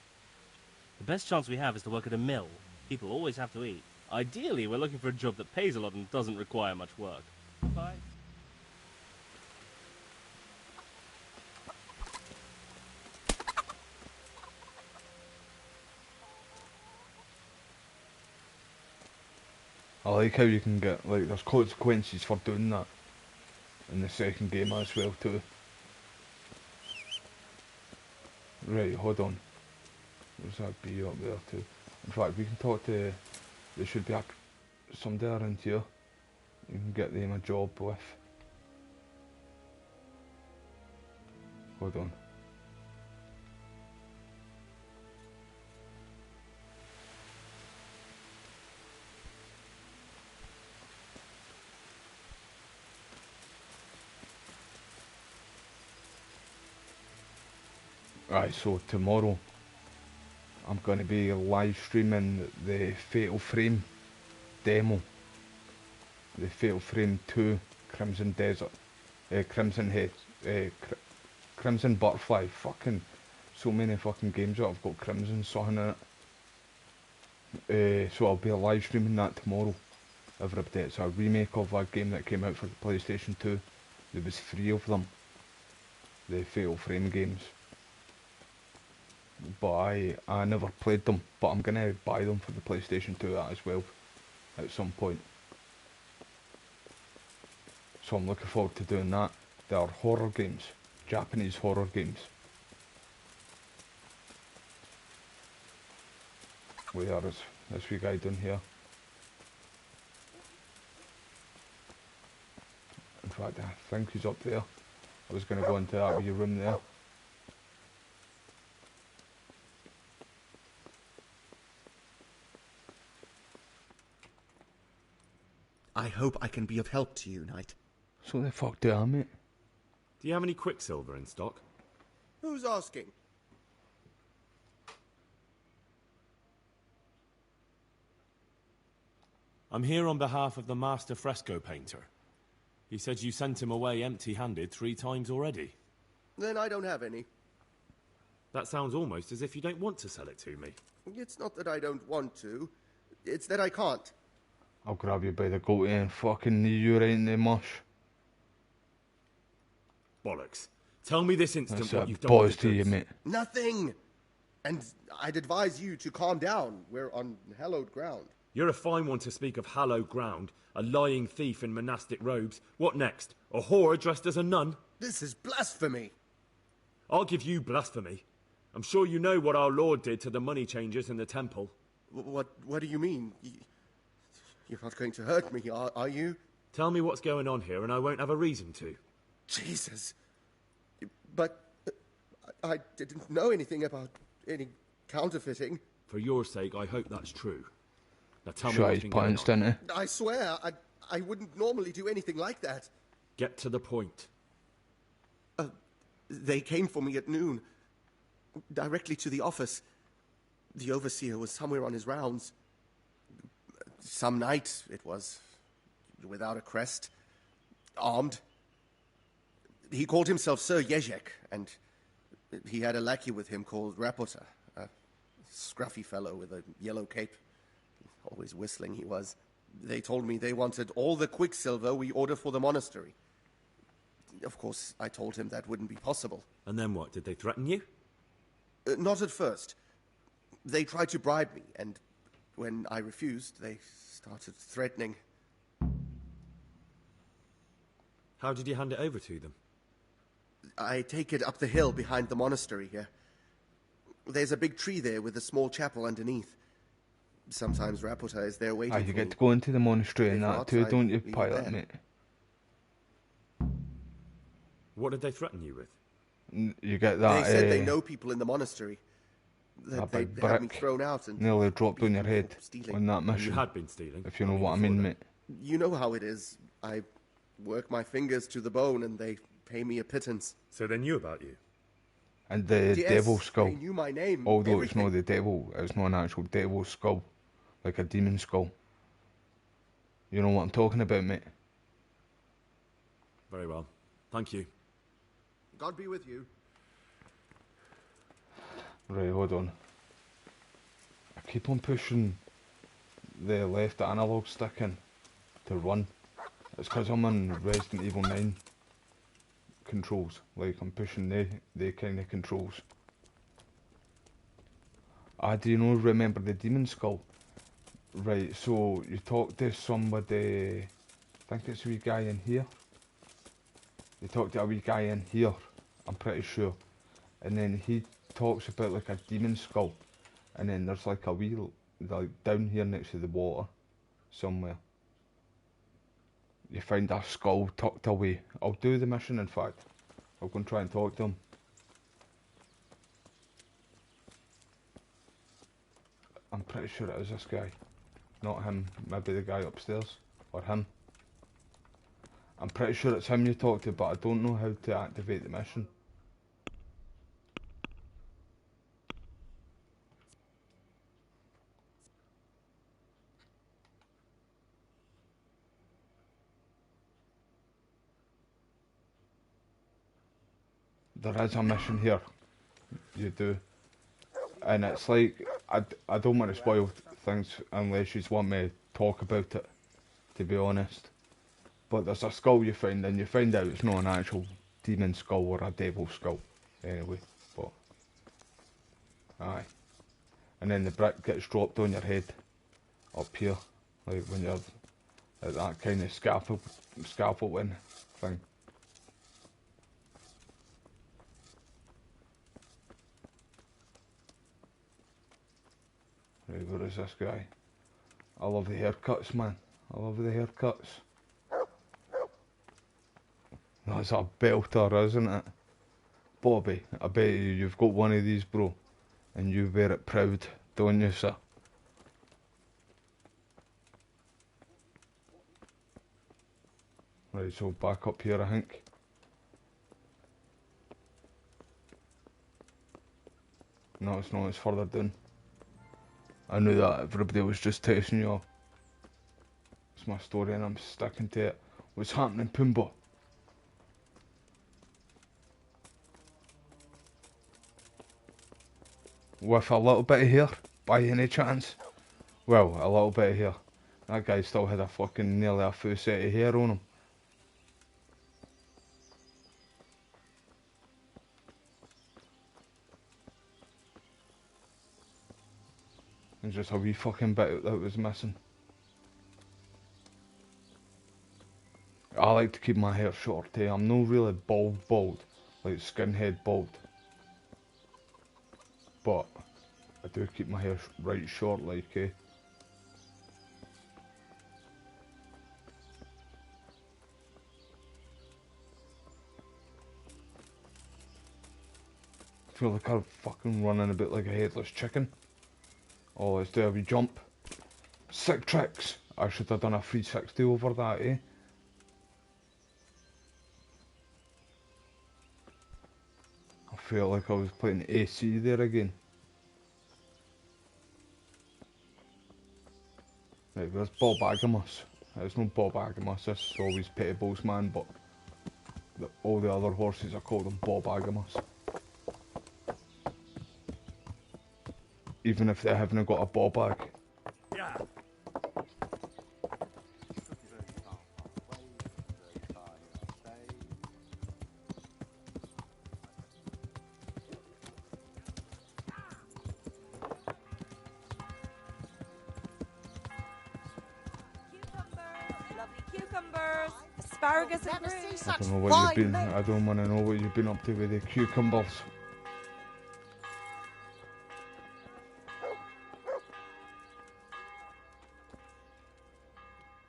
Speaker 13: The best chance we have is to work at a mill. People always have to eat. Ideally, we're looking for a job that pays a lot and doesn't require much work. Bye.
Speaker 2: I like how you can get, like, there's consequences for doing that in the second game as well too. Right, hold on. There's that bee up there too. In fact, we can talk to, there should be somebody around here you can get them a job with. Hold on. Right, so tomorrow I'm going to be live streaming the Fatal Frame demo. The Fatal Frame 2 Crimson Desert, Crimson Head, Crimson Butterfly. Fucking so many fucking games that have got Crimson something in it. So I'll be live streaming that tomorrow. Everybody, it's a remake of a game that came out for the PlayStation 2. There was 3 of them, the Fatal Frame games. But I never played them, but I'm gonna buy them for the PlayStation 2 as well at some point. So I'm looking forward to doing that. They are horror games, Japanese horror games. Where is this wee guy down here? In fact, I think he's up there. I was gonna go into that wee room there.
Speaker 16: I hope I can be of help to you, Knight.
Speaker 2: So the fuck do I, mate?
Speaker 10: Do you have any quicksilver in stock?
Speaker 8: Who's asking?
Speaker 3: I'm here on behalf of the master fresco painter. He said you sent him away empty-handed 3 times already.
Speaker 8: Then I don't have any.
Speaker 10: That sounds almost as if you don't want to sell it to me.
Speaker 8: It's not that I don't want to. It's that I can't.
Speaker 2: I'll grab you by the goatee and fucking knee you right in the mush.
Speaker 10: Bollocks. Tell me this instant
Speaker 2: That's
Speaker 10: what
Speaker 2: a
Speaker 10: you've done with
Speaker 2: boys
Speaker 10: the
Speaker 2: to you,
Speaker 10: goods.
Speaker 2: mate.
Speaker 8: Nothing. And I'd advise you to calm down. We're on hallowed ground.
Speaker 10: You're a fine one to speak of hallowed ground. A lying thief in monastic robes. What next? A whore dressed as a nun?
Speaker 8: This is blasphemy.
Speaker 10: I'll give you blasphemy. I'm sure you know what our Lord did to the money changers in the temple.
Speaker 8: What do you mean? You're not going to hurt me, are you?
Speaker 10: Tell me what's going on here and I won't have a reason to.
Speaker 8: Jesus. But I didn't know anything about any counterfeiting.
Speaker 10: For your sake, I hope that's true. Now tell me
Speaker 2: Sure,
Speaker 10: what's
Speaker 2: he's
Speaker 10: been going
Speaker 2: points,
Speaker 10: on.
Speaker 2: didn't
Speaker 8: I swear, I wouldn't normally do anything like that.
Speaker 10: Get to the point.
Speaker 8: They came for me at noon. Directly to the office. The overseer was somewhere on his rounds. Some night, it was. Without a crest. Armed. He called himself Sir Jezek, and he had a lackey with him called Rapota, a scruffy fellow with a yellow cape. Always whistling he was. They told me they wanted all the quicksilver we order for the monastery. Of course, I told him that wouldn't be possible.
Speaker 10: And then what? Did they threaten you?
Speaker 8: Not at first. They tried to bribe me, and when I refused, they started threatening.
Speaker 10: How did you hand it over to them?
Speaker 8: I take it up the hill behind the monastery here. There's a big tree there with a small chapel underneath. Sometimes Rapota is there waiting for me.
Speaker 2: you get to go into the monastery and
Speaker 8: If
Speaker 2: that
Speaker 8: not,
Speaker 2: too,
Speaker 8: I
Speaker 2: don't you,
Speaker 8: leave it
Speaker 2: pilot,
Speaker 8: there.
Speaker 2: mate?
Speaker 10: What did they threaten you with?
Speaker 2: You get that.
Speaker 8: They said they know people in the monastery. That
Speaker 2: big
Speaker 8: they had me
Speaker 2: brick
Speaker 8: thrown out and
Speaker 2: nearly dropped on your head
Speaker 8: stealing.
Speaker 2: on that
Speaker 10: And
Speaker 2: mission.
Speaker 10: you had been stealing.
Speaker 2: If you know what I mean, mate.
Speaker 8: You know how it is. I work my fingers to the bone and they pay me a pittance.
Speaker 10: So they knew about you?
Speaker 2: And the
Speaker 8: Yes,
Speaker 2: devil skull.
Speaker 8: they knew my name,
Speaker 2: Although
Speaker 8: everything.
Speaker 2: it's not the devil, it's not an actual devil skull. Like a demon skull. You know what I'm talking about, mate?
Speaker 10: Very well. Thank you.
Speaker 8: God be with you.
Speaker 2: Right, hold on. I keep on pushing the left analog stick in to run. It's because I'm on Resident Evil 9 controls. Like, I'm pushing the kind of controls. Do you know, remember the demon skull? Right, so you talk to somebody, I think it's a wee guy in here. You talk to a wee guy in here, I'm pretty sure. And then he talks about like a demon skull. And then there's like a wee, like down here next to the water, somewhere. You find a skull tucked away. I'll do the mission, in fact. I'll go and try and talk to him. I'm pretty sure it is this guy. Not him, maybe the guy upstairs. Or him. I'm pretty sure it's him you talk to, but I don't know how to activate the mission. There is a mission here. You do. And it's like, I don't want to spoil things unless you want me to talk about it, to be honest. But there's a skull you find, and you find out it's not an actual demon skull or a devil skull. Anyway, but... Aye. And then the brick gets dropped on your head. Up here. Like when you're at that kind of scaffolding thing. Right, where is this guy? I love the haircuts, man. I love the haircuts. That's a belter, isn't it? Bobby, I bet you've got one of these, bro. And you wear it proud, don't you, sir? Right, so back up here, I think. No, it's not, it's further down. I knew that everybody was just testing you off. It's my story and I'm sticking to it. What's happening, Pumbaa? With a little bit of hair, by any chance? Well, a little bit of hair. That guy still had a fucking nearly a full set of hair on him. And just a wee fucking bit that was missing. I like to keep my hair short, eh? I'm not really bald, like skinhead bald. But I do keep my hair right short, like, eh? I feel like I'm fucking running a bit like a headless chicken. Oh, let's do a wee jump. Sick tricks. I should have done a 360 over that, eh? I feel like I was playing AC there again. Right, where's Bob Agamus? It's not Bob Agamus, it's always Petible's man, but all the other horses are called him Bob Agamus. Even if they haven't got a ball bag.
Speaker 6: Yeah.
Speaker 5: Cucumbers, asparagus and fruit.
Speaker 2: I don't know what you've been. I don't want to know what you've been up to with the cucumbers.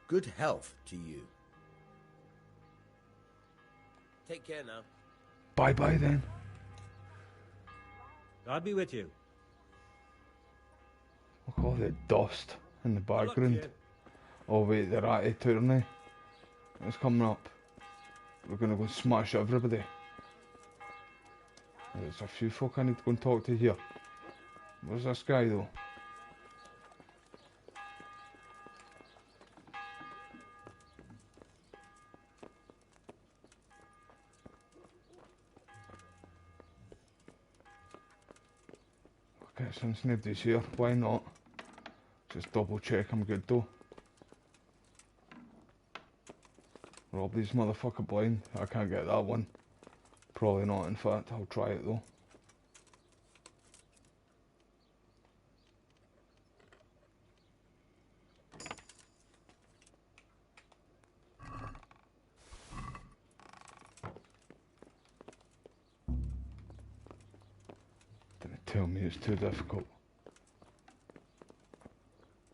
Speaker 4: Good health to you. Take care now.
Speaker 2: Bye bye then.
Speaker 12: God be with you.
Speaker 2: Look at all the dust in the background. Oh wait, the ratty tourney. It's coming up. We're gonna go smash everybody. There's a few folk I need to go and talk to here. Where's this guy though? Okay, since nobody's here, why not? Just double check I'm good though. Rob these motherfucker blind. I can't get that one. Probably not, in fact. I'll try it though. Didn't tell me it's too difficult.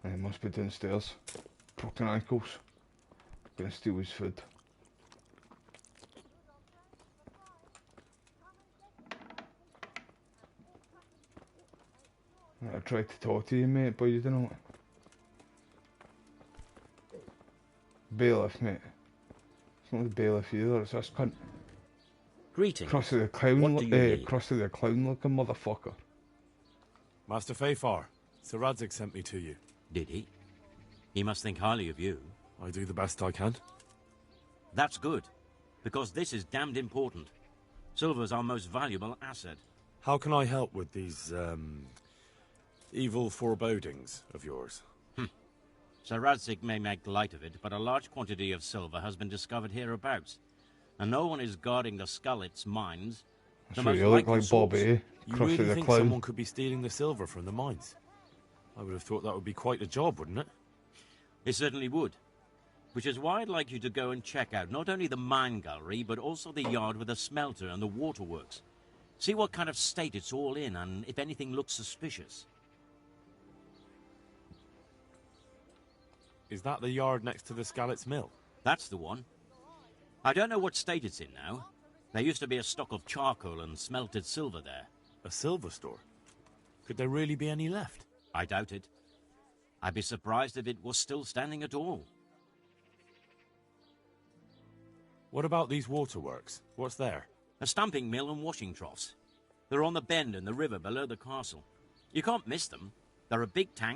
Speaker 2: He must be downstairs. Fucking ankles. Gonna steal his food. I tried to talk to you, mate, but you didn't. Bailiff, mate. It's not the bailiff either, it's this cunt.
Speaker 9: Greetings.
Speaker 2: Crusty the clown,
Speaker 9: What do you need?
Speaker 2: Crusty the clown looking motherfucker.
Speaker 3: Master Fafar, Sir Radzig sent me to you.
Speaker 9: Did he? He must think highly of you.
Speaker 3: I do the best I can.
Speaker 9: That's good, because this is damned important. Silver's our most valuable asset.
Speaker 3: How can I help with these, evil forebodings of yours?
Speaker 9: Sir Radzig may make light of it, but a large quantity of silver has been discovered hereabouts, and no one is guarding the Scarlet's mines.
Speaker 2: That's what you look like, Bobby.
Speaker 3: You
Speaker 2: Crusty
Speaker 3: really
Speaker 2: the
Speaker 3: think
Speaker 2: clown.
Speaker 3: someone could be stealing the silver from the mines? I would have thought that would be quite a job, wouldn't it?
Speaker 9: It certainly would. Which is why I'd like you to go and check out not only the mine gallery, but also the yard with the smelter and the waterworks. See what kind of state it's all in, and if anything looks suspicious.
Speaker 3: Is that the yard next to the Scarlet's mill?
Speaker 9: That's the one. I don't know what state it's in now. There used to be a stock of charcoal and smelted silver there.
Speaker 3: A silver store? Could there really be any left?
Speaker 9: I doubt it. I'd be surprised if it was still standing at all.
Speaker 3: What about these waterworks? What's there?
Speaker 9: A stamping mill and washing troughs. They're on the bend in the river below the castle. You can't miss them. There are big tanks